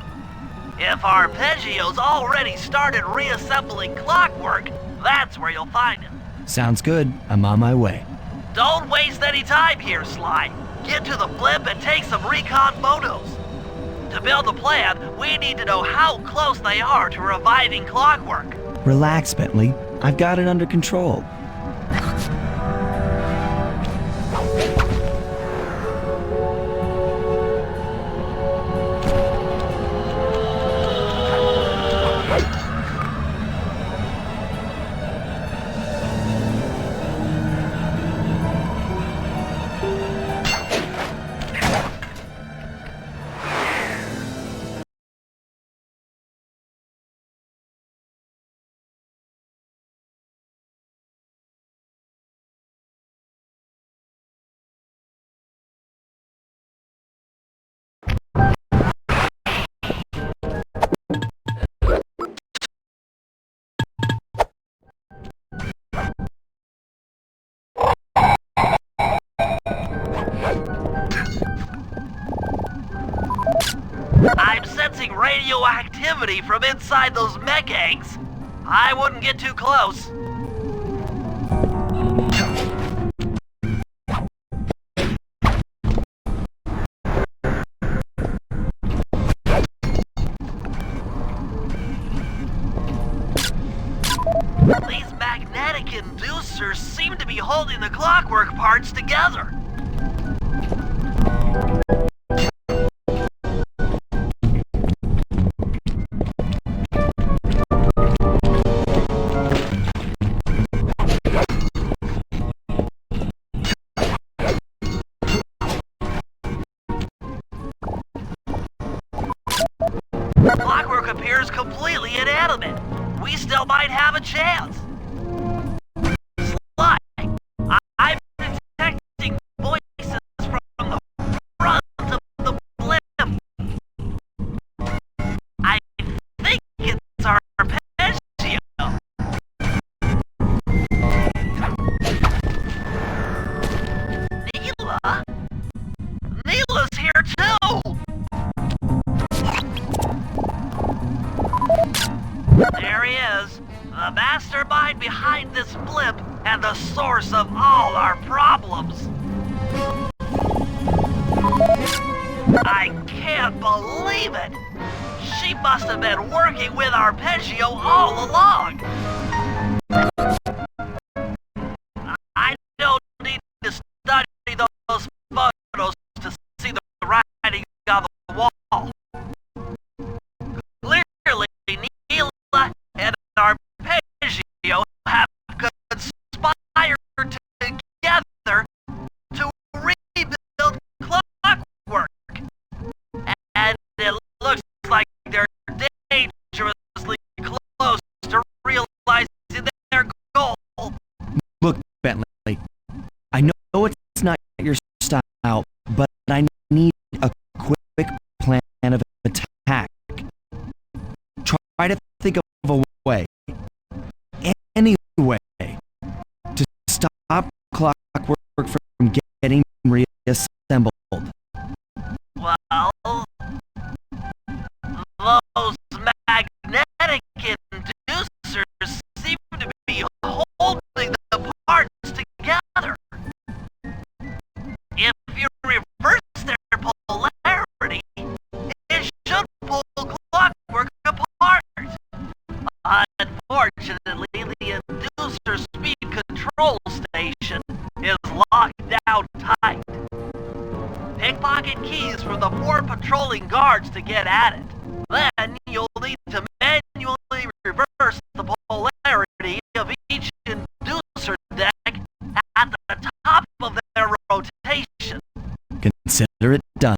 If Arpeggio's already started reassembling Clockwork, that's where you'll find him. Sounds good. I'm on my way. Don't waste any time here, Sly. Get to the blimp and take some recon photos. To build a plan, we need to know how close they are to reviving Clockwork. Relax, Bentley. I've got it under control. I'm sensing radioactivity from inside those mech eggs. I wouldn't get too close. These magnetic inducers seem to be holding the Clockwork parts together. Clockwork appears completely inanimate. We still might have a chance. Sly, I'm detecting voices from the front of the blimp. I think it's Arpeggio. Neela? Neela's here too! There he is, the mastermind behind this blimp and the source of all our problems. I can't believe it! She must have been working with Arpeggio all along. I don't need to study those photos to see the writing on the wall. Clearly, Neela and Arpeggio have conspired together to rebuild Clockwork. And it looks like they're dangerously close to realizing their goal. Look, Bentley, I know it's not your style, but I need a quick plan of attack. Try to think of a way, any way, to stop Clockwork from getting reassembled. Well, those magnetic inducers seem to be holding the parts together. If you reverse their polarity, it should pull Clockwork apart. Unfortunately, the inducer speed control station is locked down tight. Pickpocket keys from the 4 patrolling guards to get at it. Then you'll need to manually reverse the polarity of each inducer deck at the top of their rotation. Consider it done.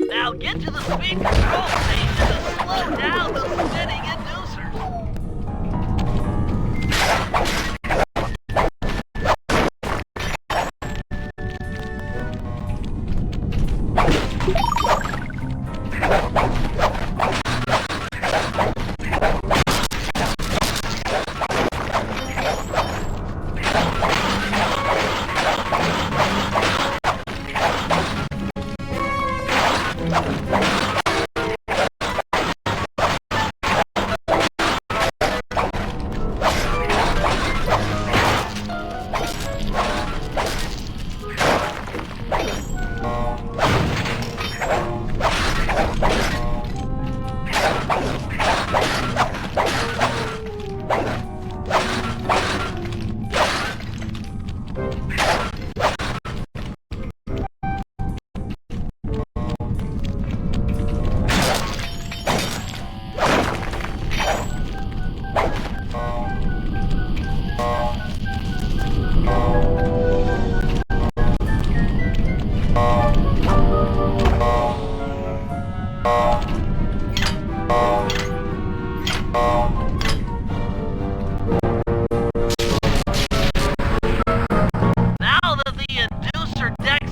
Now get to the speed control station to slow down the spinning inducers.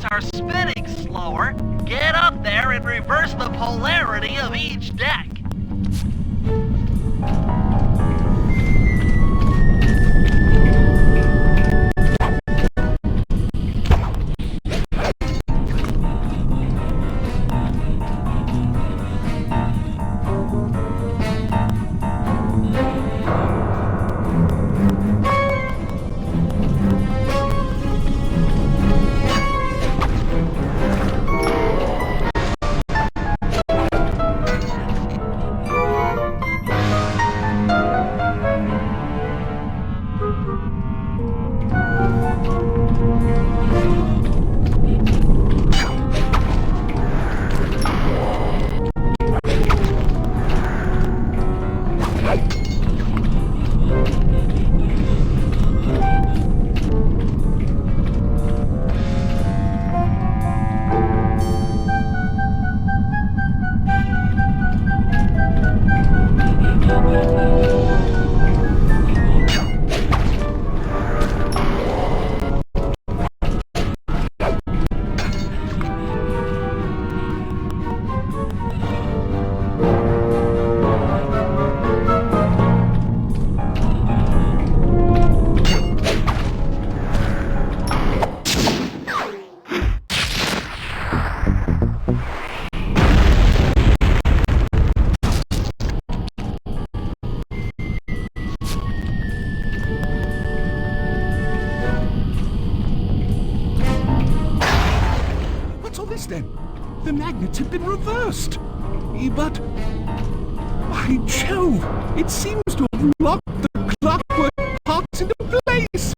Are spinning slower, get up there and reverse the polarity of each deck. Then the magnets have been reversed. But by Jove, it seems to have locked the clockwork parts into place.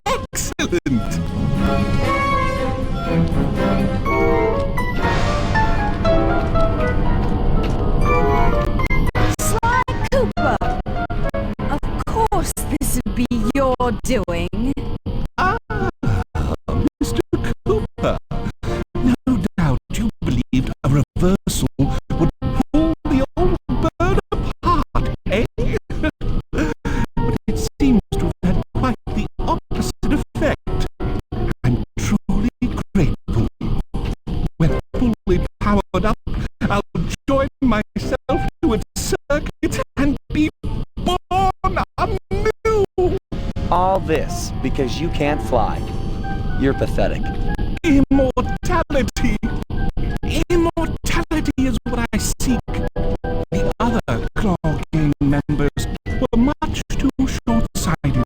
Excellent. Sly Cooper! Of course this would be your doing. Mr. Cooper. No doubt you believed a reversal would pull this because you can't fly. You're pathetic. Immortality! Immortality is what I seek. The other Claw Gang members were much too short-sighted.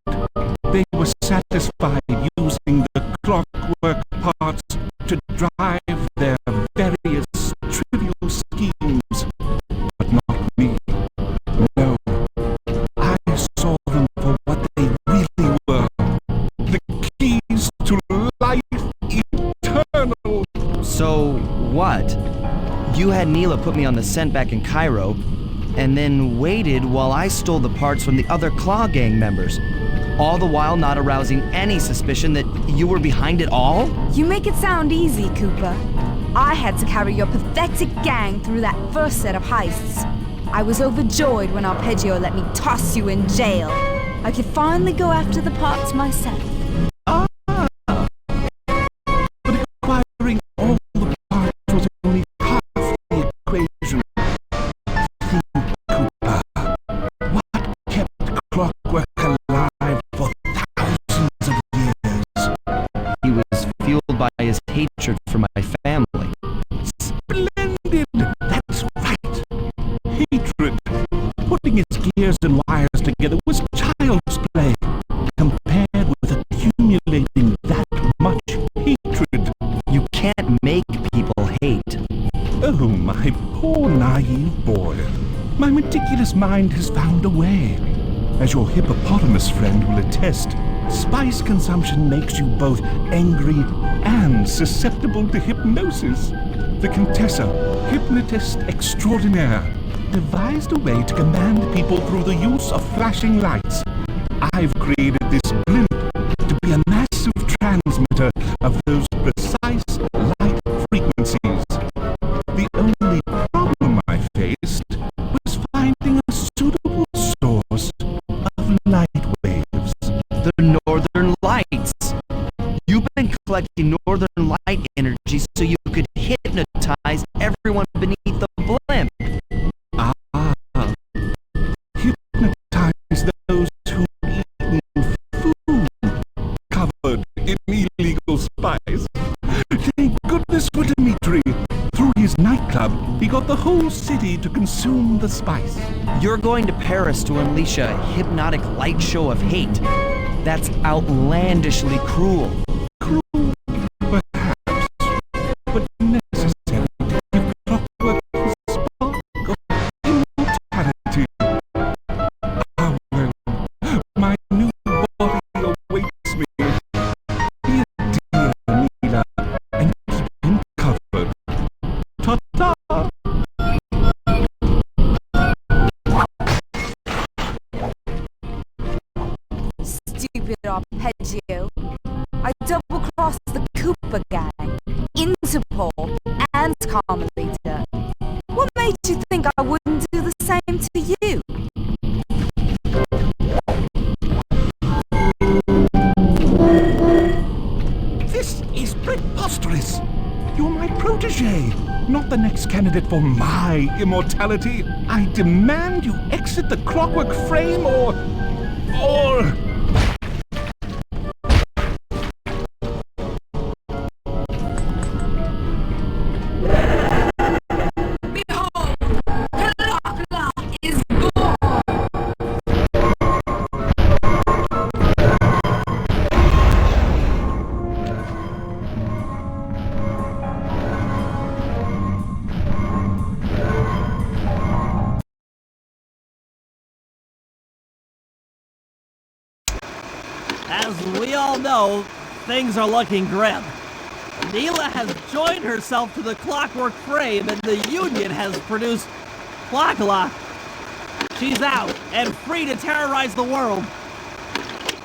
They were satisfied using the clockwork parts to drive their various trivial schemes. But not me. No. I saw them for what they really were. The keys to life eternal. So, what? You had Neela put me on the scent back in Cairo, and then waited while I stole the parts from the other Claw Gang members, all the while not arousing any suspicion that you were behind it all? You make it sound easy, Cooper. I had to carry your pathetic gang through that first set of heists. I was overjoyed when Arpeggio let me toss you in jail. I could finally go after the parts myself. But acquiring all the parts was only half the equation. Think, Cooper. What kept clockwork alive for thousands of years? He was fueled by his hatred for my family. Splendid! That's right. Hatred. Putting its gears and wires together was child's play, compared with accumulating that much hatred. You can't make people hate. Oh, my poor naive boy. My meticulous mind has found a way. As your hippopotamus friend will attest, spice consumption makes you both angry and susceptible to hypnosis. The Contessa, hypnotist extraordinaire, devised a way to command people through the use of flashing lights. I've created this blimp to be a massive transmitter of those precise light frequencies. The only problem I faced was finding a suitable source of light waves. The Northern Lights. You've been collecting Northern Light energy so you could hypnotize everyone beneath the blimp. Hypnotize those who've eaten food covered in illegal spice. Thank goodness for Dimitri. Through his nightclub, he got the whole city to consume the spice. You're going to Paris to unleash a hypnotic light show of hate. That's outlandishly cruel. Cruel, perhaps, but necessary to give clockwork the spark of immortality. Ah, well, my new body awaits me. Be a dear, Neela, and keep him covered. Ta-ta! Stupid Arpeggio. I double-crossed the Cooper gang, Interpol, and Carmelita. What made you think I wouldn't do the same to you? This is preposterous! You're my protege, not the next candidate for my immortality. I demand you exit the clockwork frame or... Behold, Clockla is born! As we all know, things are looking grim. Neela has joined herself to the clockwork frame and the Union has produced Clockla. She's out and free to terrorize the world.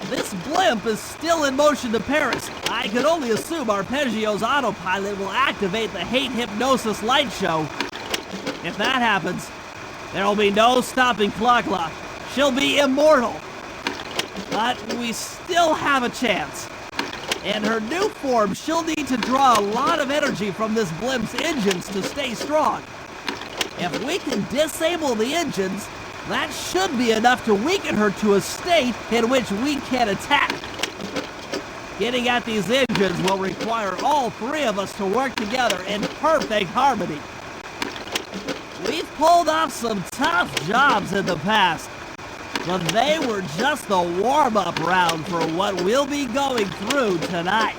This blimp is still in motion to Paris. I can only assume Arpeggio's autopilot will activate the hate hypnosis light show. If that happens, there will be no stopping Clockla. She'll be immortal. But we still have a chance. In her new form, she'll need to draw a lot of energy from this blimp's engines to stay strong. If we can disable the engines, That should be enough to weaken her to a state in which we can attack. Getting at these engines will require all three of us to work together in perfect harmony. We've pulled off some tough jobs in the past, but they were just the warm-up round for what we'll be going through tonight.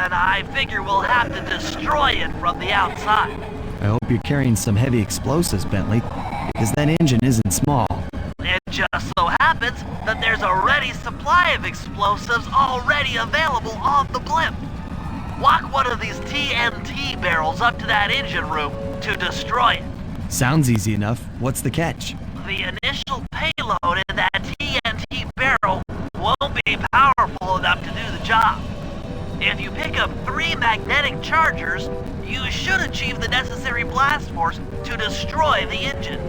I figure we'll have to destroy it from the outside. I hope you're carrying some heavy explosives, Bentley, because that engine isn't small. It just so happens that there's a ready supply of explosives already available on the blimp. Walk one of these TNT barrels up to that engine room to destroy it. Sounds easy enough. What's the catch? The initial payload in that TNT barrel won't be powerful enough to do the job. If you pick up 3 magnetic chargers, you should achieve the necessary blast force to destroy the engine.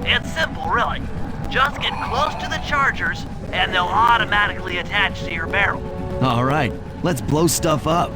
It's simple, really. Just get close to the chargers, and they'll automatically attach to your barrel. All right, let's blow stuff up.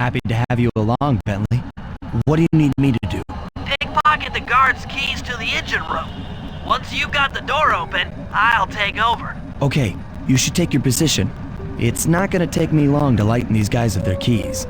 Happy to have you along, Bentley. What do you need me to do? Pickpocket the guard's keys to the engine room. Once you've got the door open, I'll take over. Okay, you should take your position. It's not gonna take me long to lighten these guys of their keys.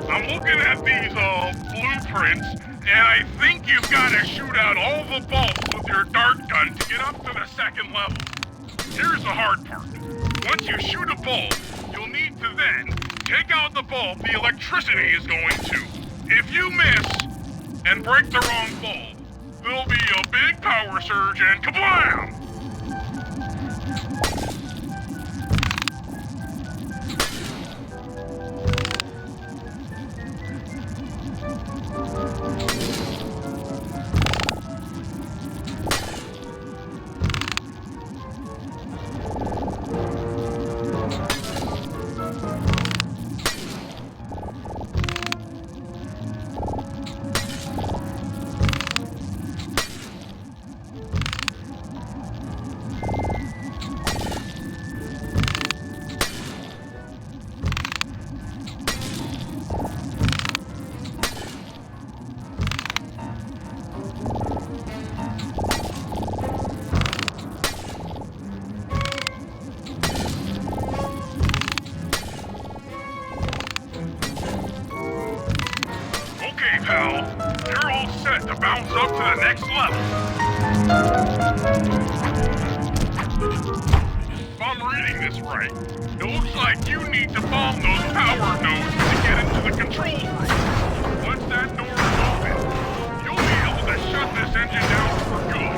I'm looking at these, blueprints, and I think you've got to shoot out all the bolts with your dart gun to get up to the second level. Here's the hard part. Once you shoot a bulb, you'll need to then take out the bulb the electricity is going to. If you miss and break the wrong bulb, there'll be a big power surge and kablam! Pal, you're all set to bounce up to the next level. If I'm reading this right, it looks like you need to bomb those power nodes to get into the control room. Once that door is open, you'll be able to shut this engine down for good.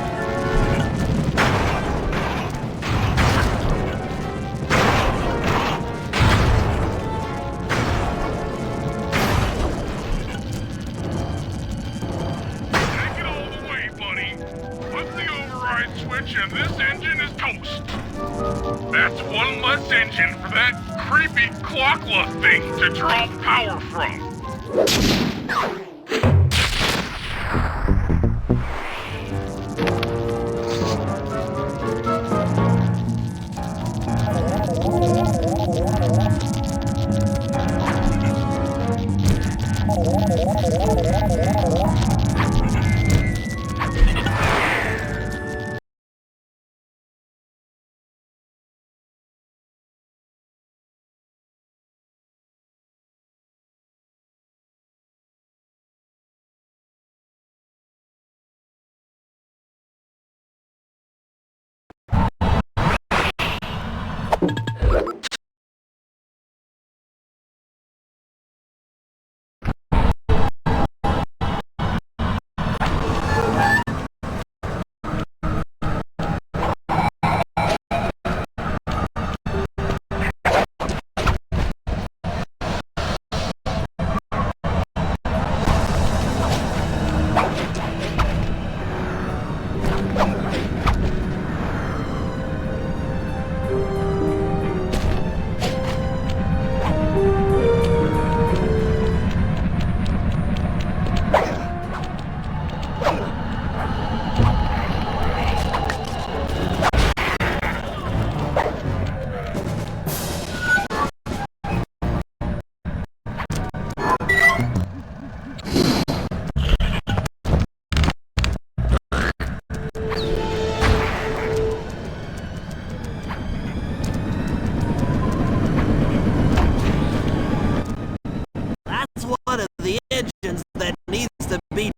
Switch and this engine is toast. That's one less engine for that creepy clockla thing to draw power from.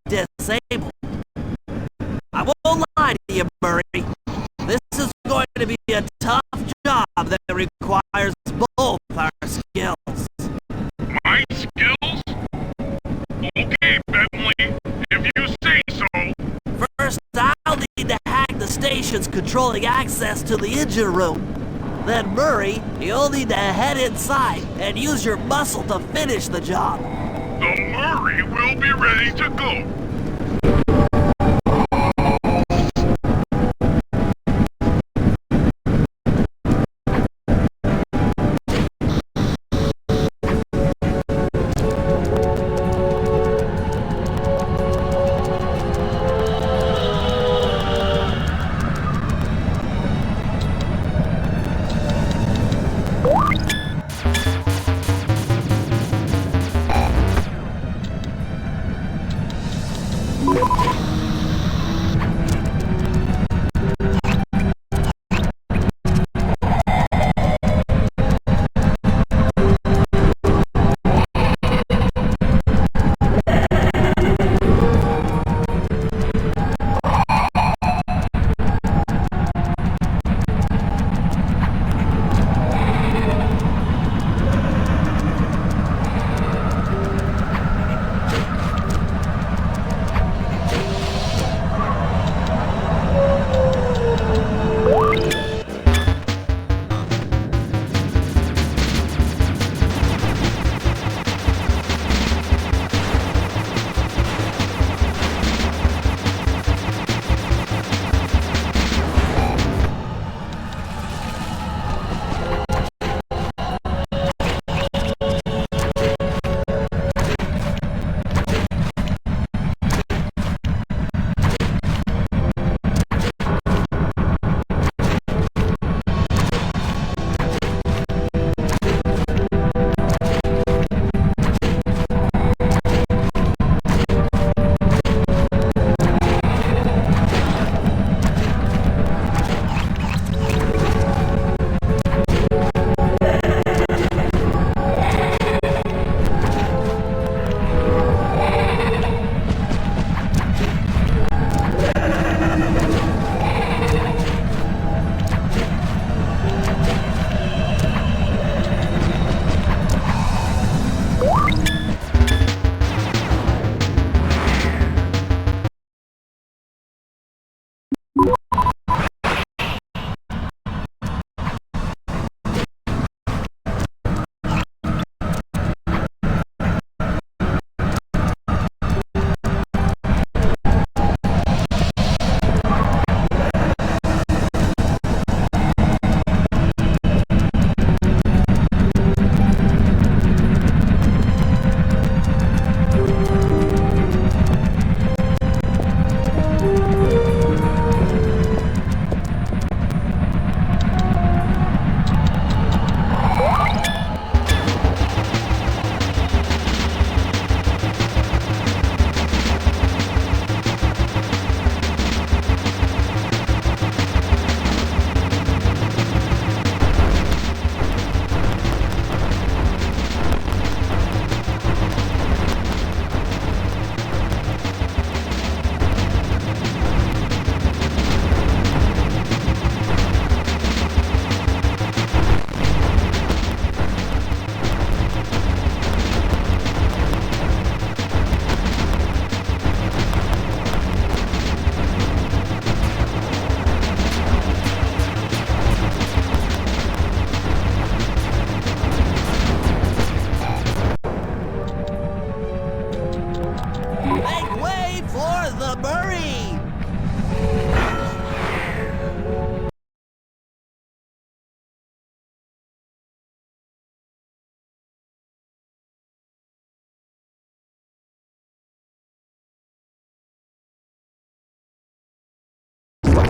Disabled. I won't lie to you, Murray. This is going to be a tough job that requires both our skills. My skills? Okay, Bentley, if you say so. First, I'll need to hack the stations controlling access to the engine room. Then, Murray, you'll need to head inside and use your muscle to finish the job. The Murray will be ready to go.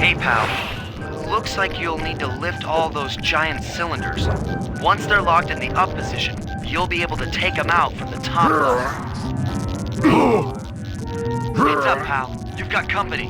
Hey, pal. Looks like you'll need to lift all those giant cylinders. Once they're locked in the up position, you'll be able to take them out from the top level. Heads up, pal. You've got company.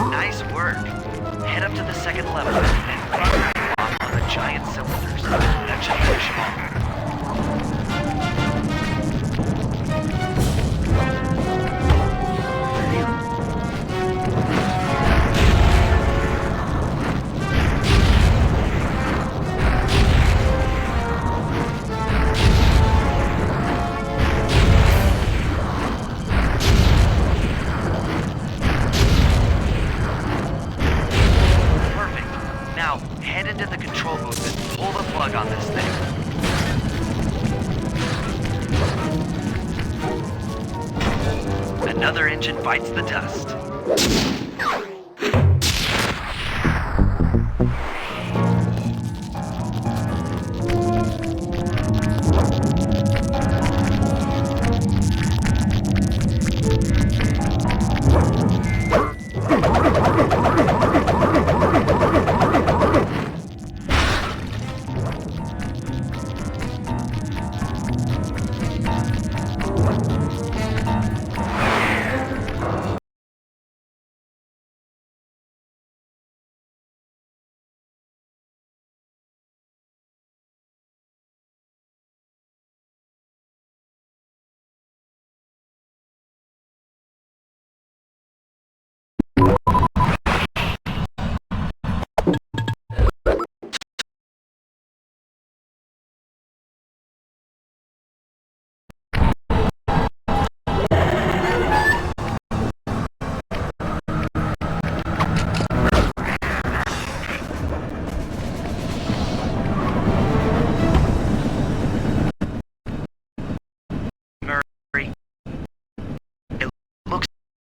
Nice work. Head up to the second level and fire off on the giant cylinders. That should finish them off. Now, head into the control booth and pull the plug on this thing. Another engine bites the dust.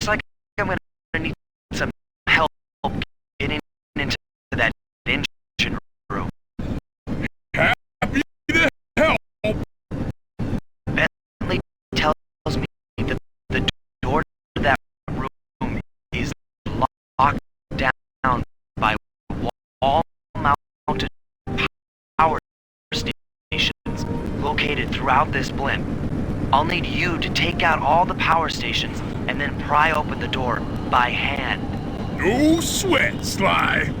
Like I'm gonna need some help getting into that engine room. Happy to help. Bentley tells me that the door to that room is locked down by wall-mounted power stations located throughout this blimp. I'll need you to take out all the power stations and then pry open the door by hand. No sweat, Sly.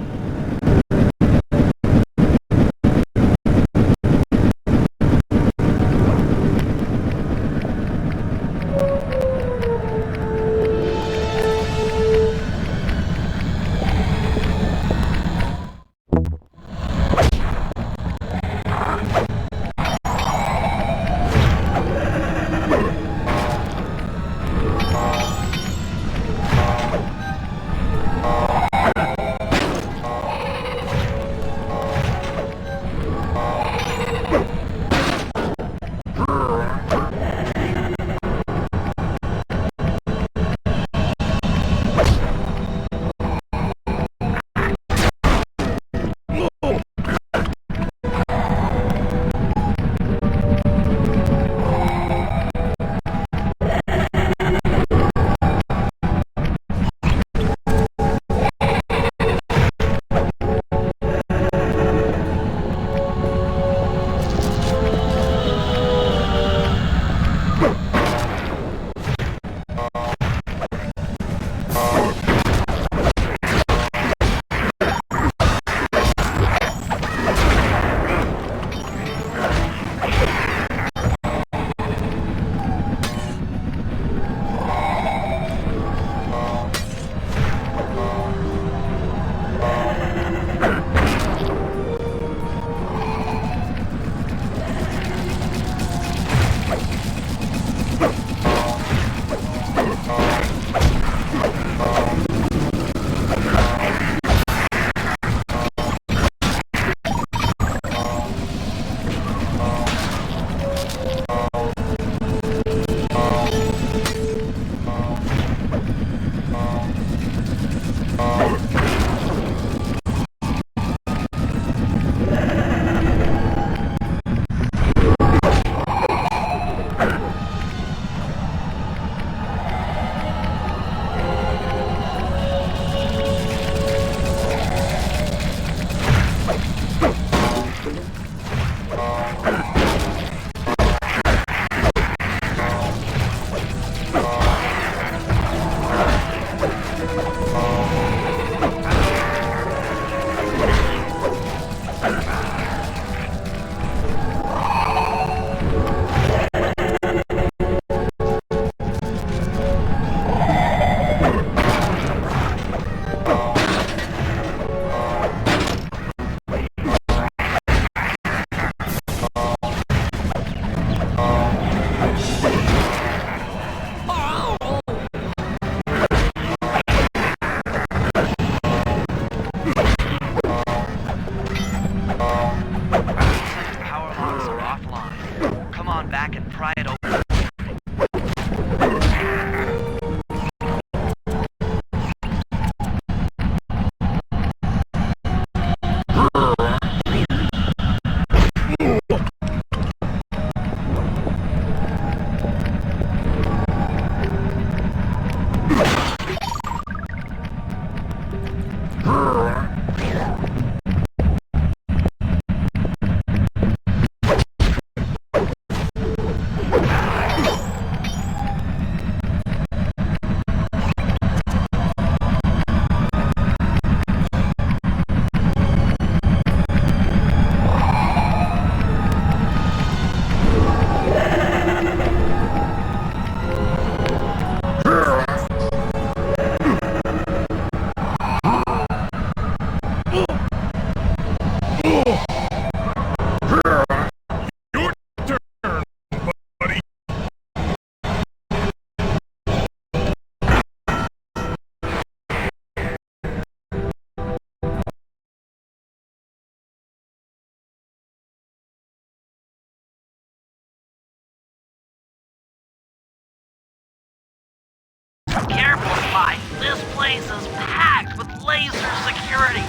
Careful, Spike. This place is packed with laser security.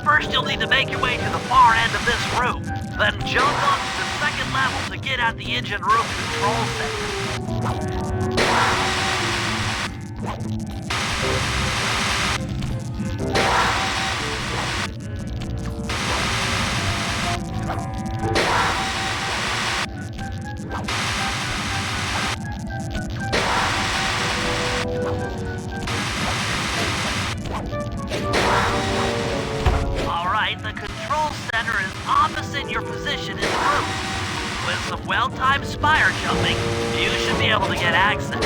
First, you'll need to make your way to the far end of this room. Then jump up to the second level to get at the engine room control center. Alright, the control center is opposite your position in the room. With some well-timed spire jumping, you should be able to get access.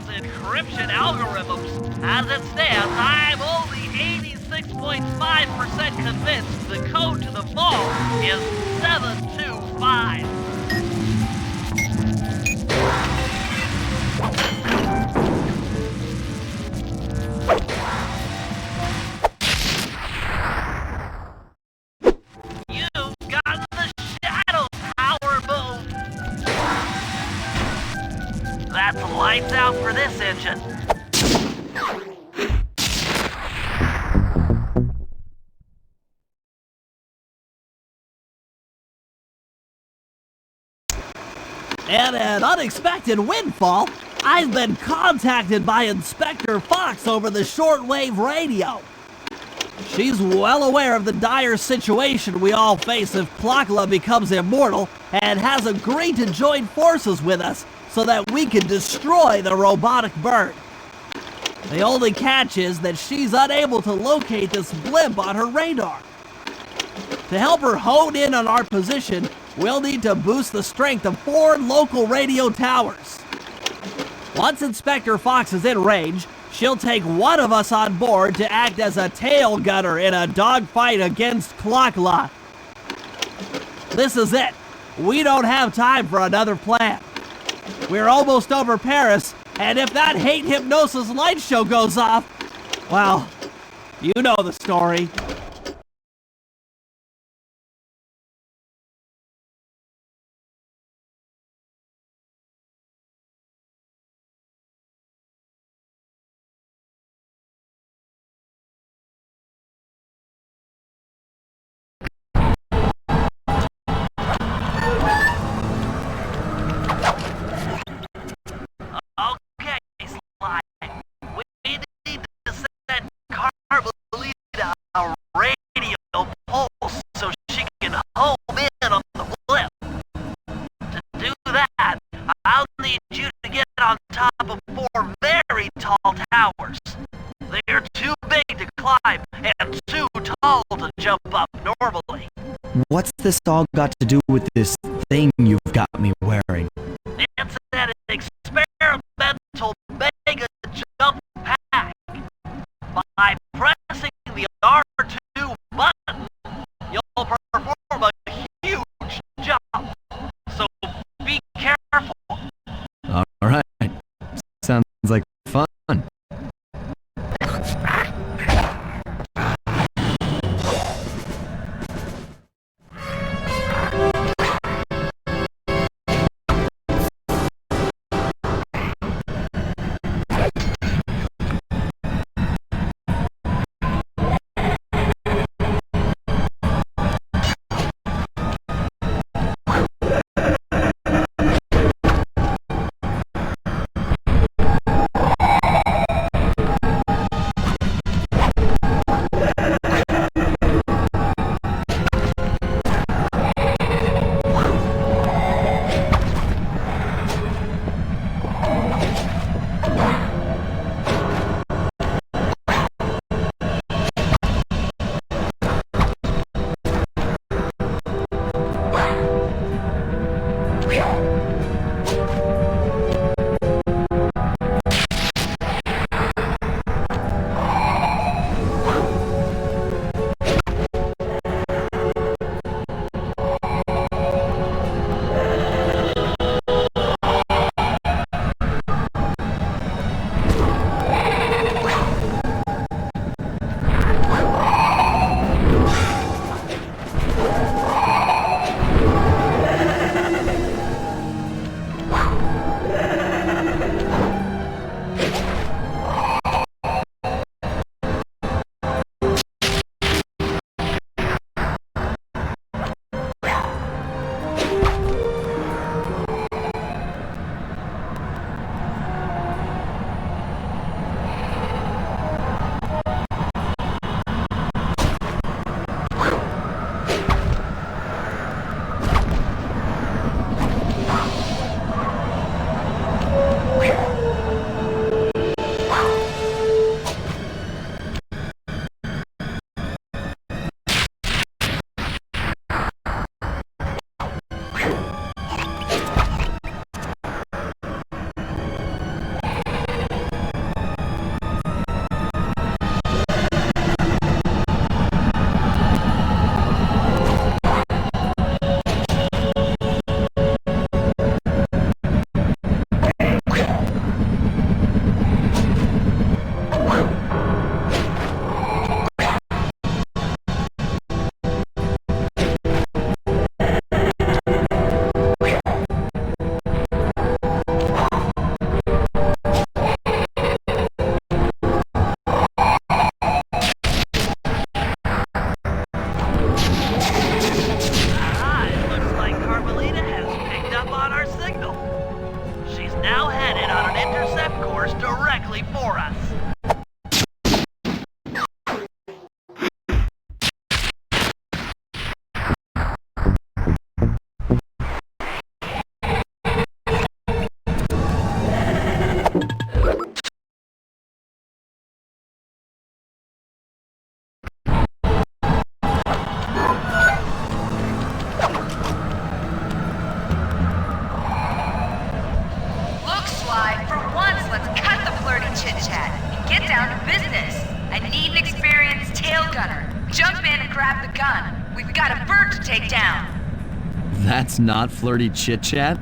Encryption algorithms. As it stands, I'm only 86.5% convinced the code to the vault is 725. You've got the shadow power move. That's lights out for this engine. And an unexpected windfall, I've been contacted by Inspector Fox over the shortwave radio. She's well aware of the dire situation we all face if Plakla becomes immortal and has agreed to join forces with us so that we can destroy the robotic bird. The only catch is that she's unable to locate this blimp on her radar. To help her hone in on our position, we'll need to boost the strength of 4 local radio towers. Once Inspector Fox is in range, she'll take one of us on board to act as a tail gunner in a dogfight against Klakla. This is it. We don't have time for another plan. We're almost over Paris, and if that hate hypnosis light show goes off, well, you know the story. What's this all got to do with this thing you've got me wearing? It's an experimental mega jump pack. By pressing the R2 button, you'll perform a done. We've got a bird to take down. That's not flirty chit-chat?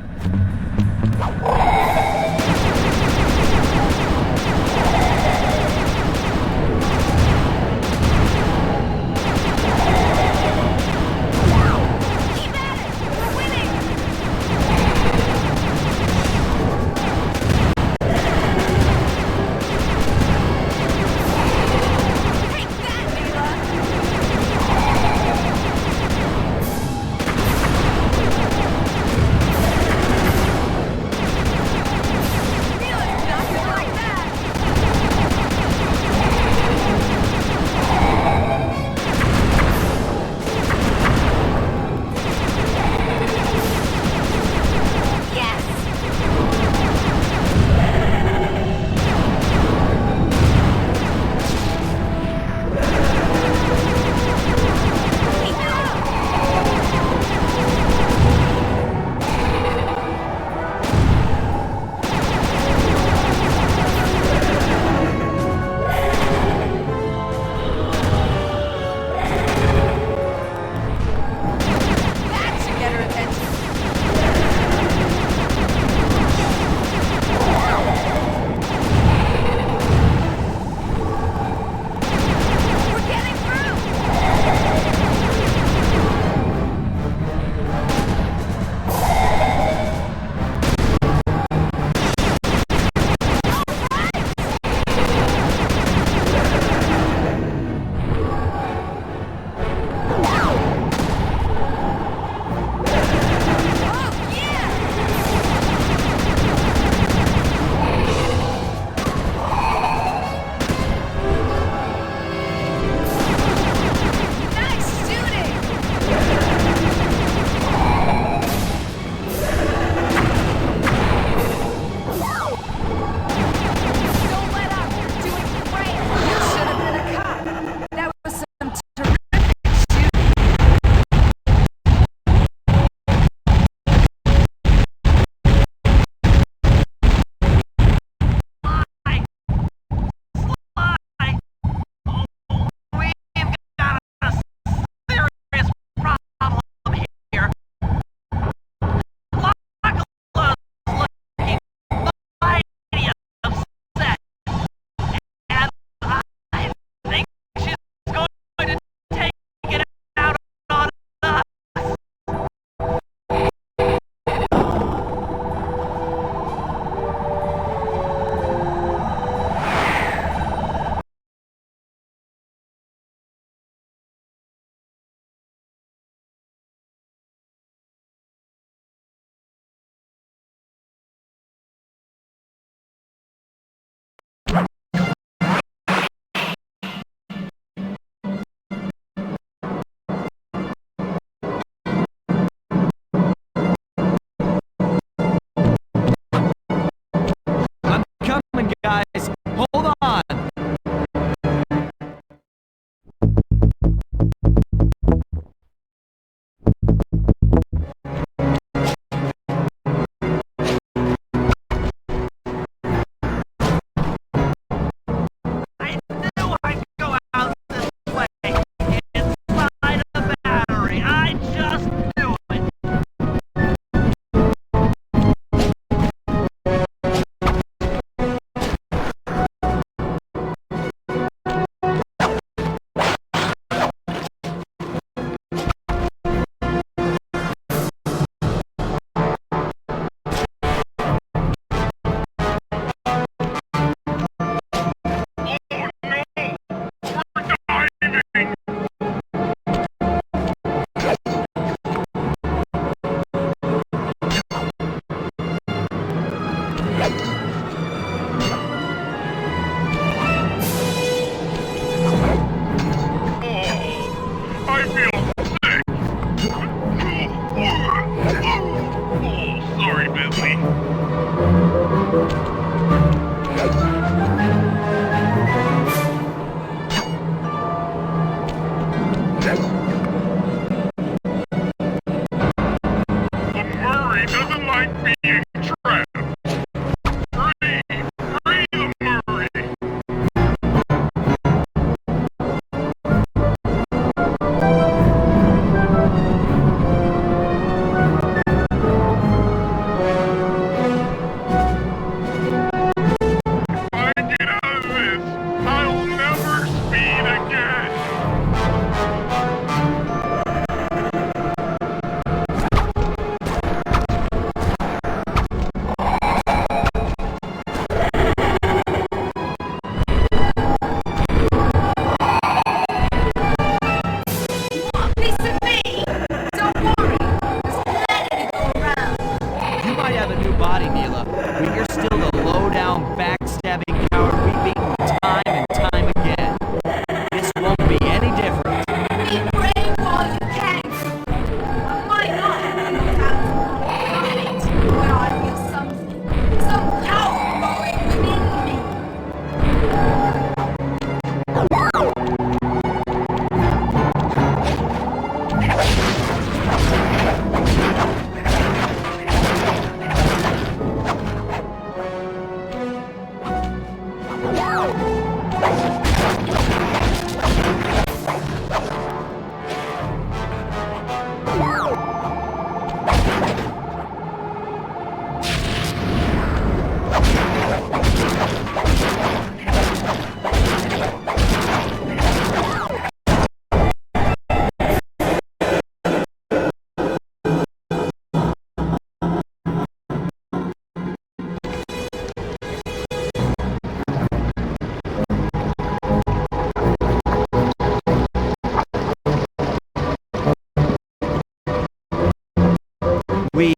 We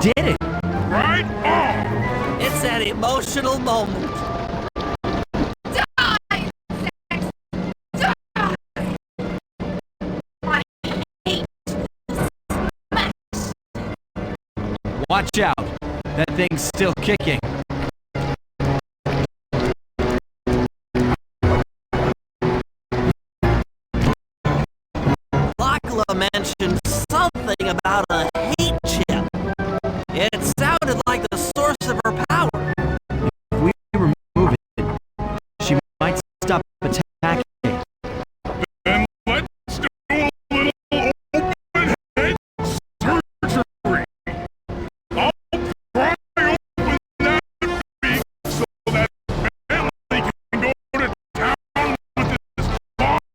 did it! Right on! It's an emotional moment. Die! Sex! Die! I hate smash! Watch out! That thing's still kicking. Lachlan mentioned something about a hate chip. It sounded like the source of her power. If we remove it, she might stop attacking. Then let's do a little open head surgery. I'll pry open that beak so that Bentley can go to town with his bomb.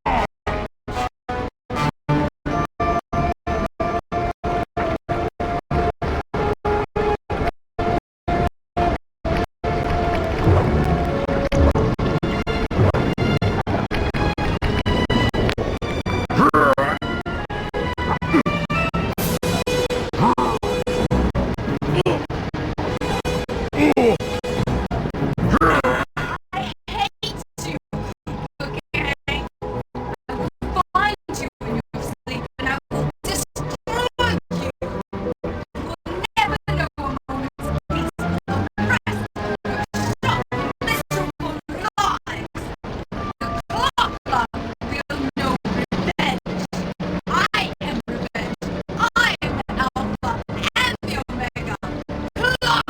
I hate you, okay? I will find you in your sleep and I will destroy you. You will never know a moment's peace without the rest of your short, miserable lives. The clock will know revenge. I am revenge. I am the Alpha and the Omega. Clock!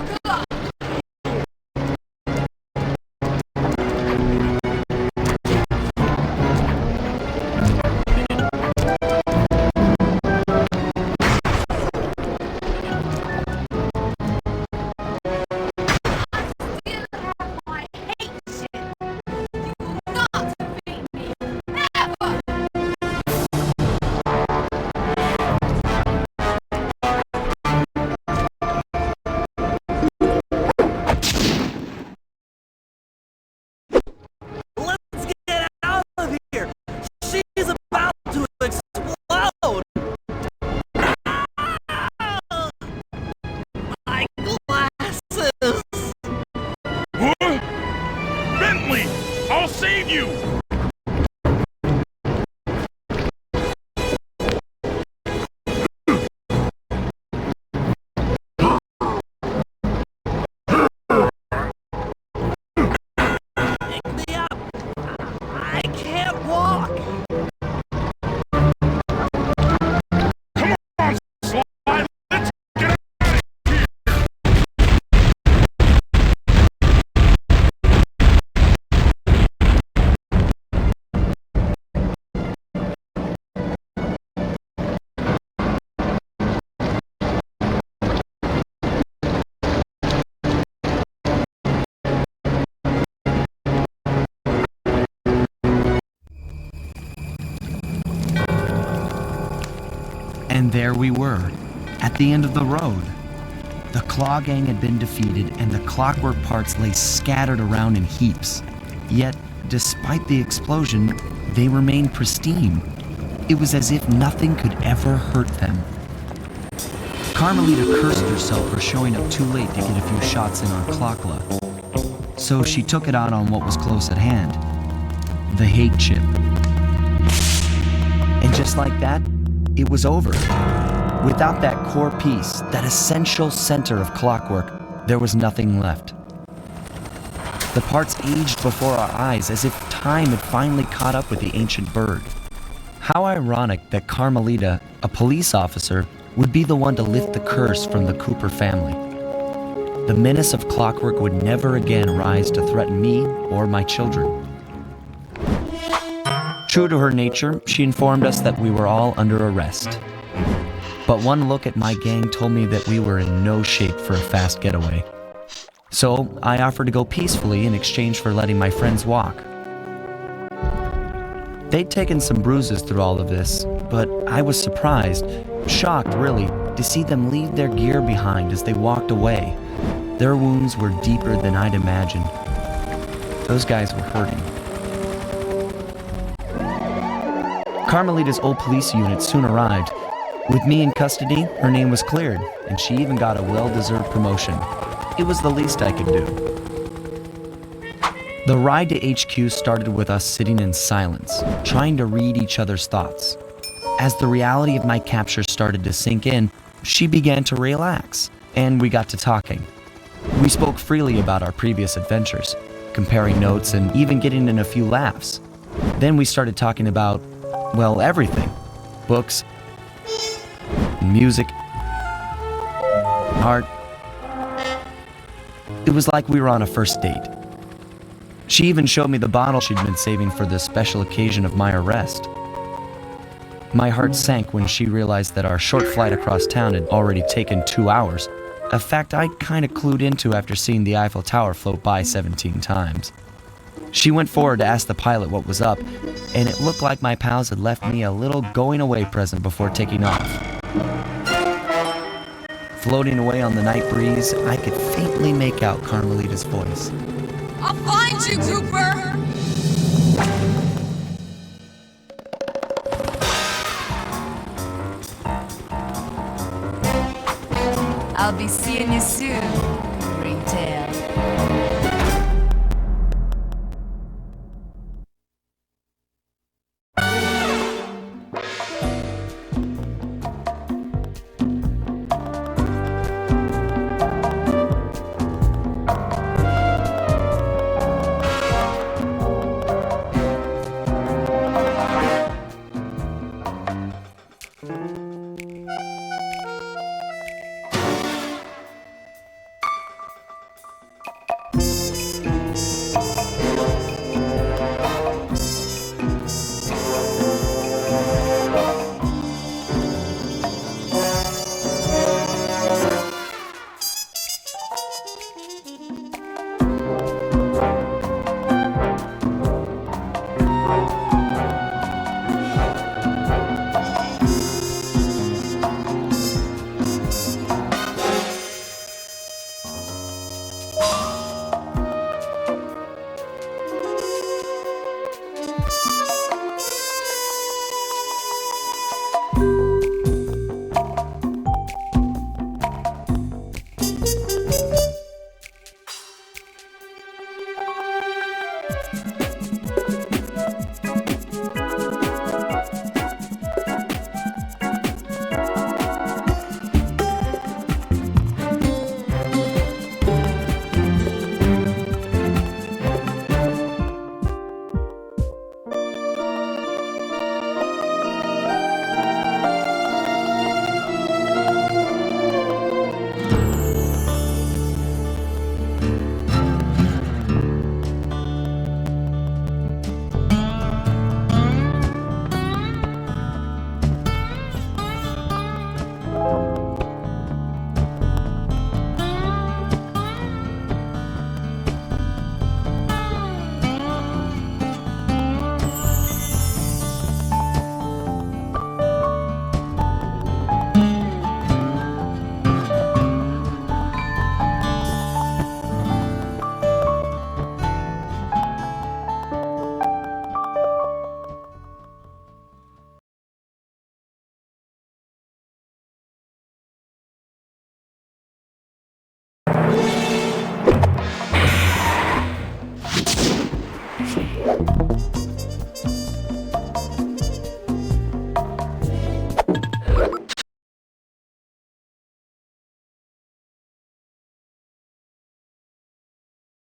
Still have my hate shit. You will not defeat me. Never! Let's get out of here. She's about to explode. My glasses. What? Bentley, I'll save you! Pick me up. I can't walk. Come on, Slide, let's get out of here! And there we were, at the end of the road. The Claw Gang had been defeated, and the clockwork parts lay scattered around in heaps. Yet, despite the explosion, they remained pristine. It was as if nothing could ever hurt them. Carmelita cursed herself for showing up too late to get a few shots in on Clockla. So she took it out on what was close at hand, the hate chip. And just like that, it was over. Without that core piece, that essential center of clockwork, there was nothing left. The parts aged before our eyes as if time had finally caught up with the ancient bird. How ironic that Carmelita, a police officer, would be the one to lift the curse from the Cooper family. The menace of clockwork would never again rise to threaten me or my children. True to her nature, she informed us that we were all under arrest. But one look at my gang told me that we were in no shape for a fast getaway. So I offered to go peacefully in exchange for letting my friends walk. They'd taken some bruises through all of this, but I was surprised, shocked really, to see them leave their gear behind as they walked away. Their wounds were deeper than I'd imagined. Those guys were hurting. Carmelita's old police unit soon arrived, With me in custody, her name was cleared, and she even got a well-deserved promotion. It was the least I could do. The ride to HQ started with us sitting in silence, trying to read each other's thoughts. As the reality of my capture started to sink in, she began to relax, and we got to talking. We spoke freely about our previous adventures, comparing notes and even getting in a few laughs. Then we started talking about, well, everything. Books, music, art. It was like we were on a first date. She even showed me the bottle she'd been saving for the special occasion of my arrest. My heart sank when she realized that our short flight across town had already taken 2 hours, a fact I kinda clued into after seeing the Eiffel Tower float by 17 times. She went forward to ask the pilot what was up, and it looked like my pals had left me a little going-away present before taking off. Floating away on the night breeze, I could faintly make out Carmelita's voice. I'll find you, Cooper! I'll be seeing you soon, Ringtail.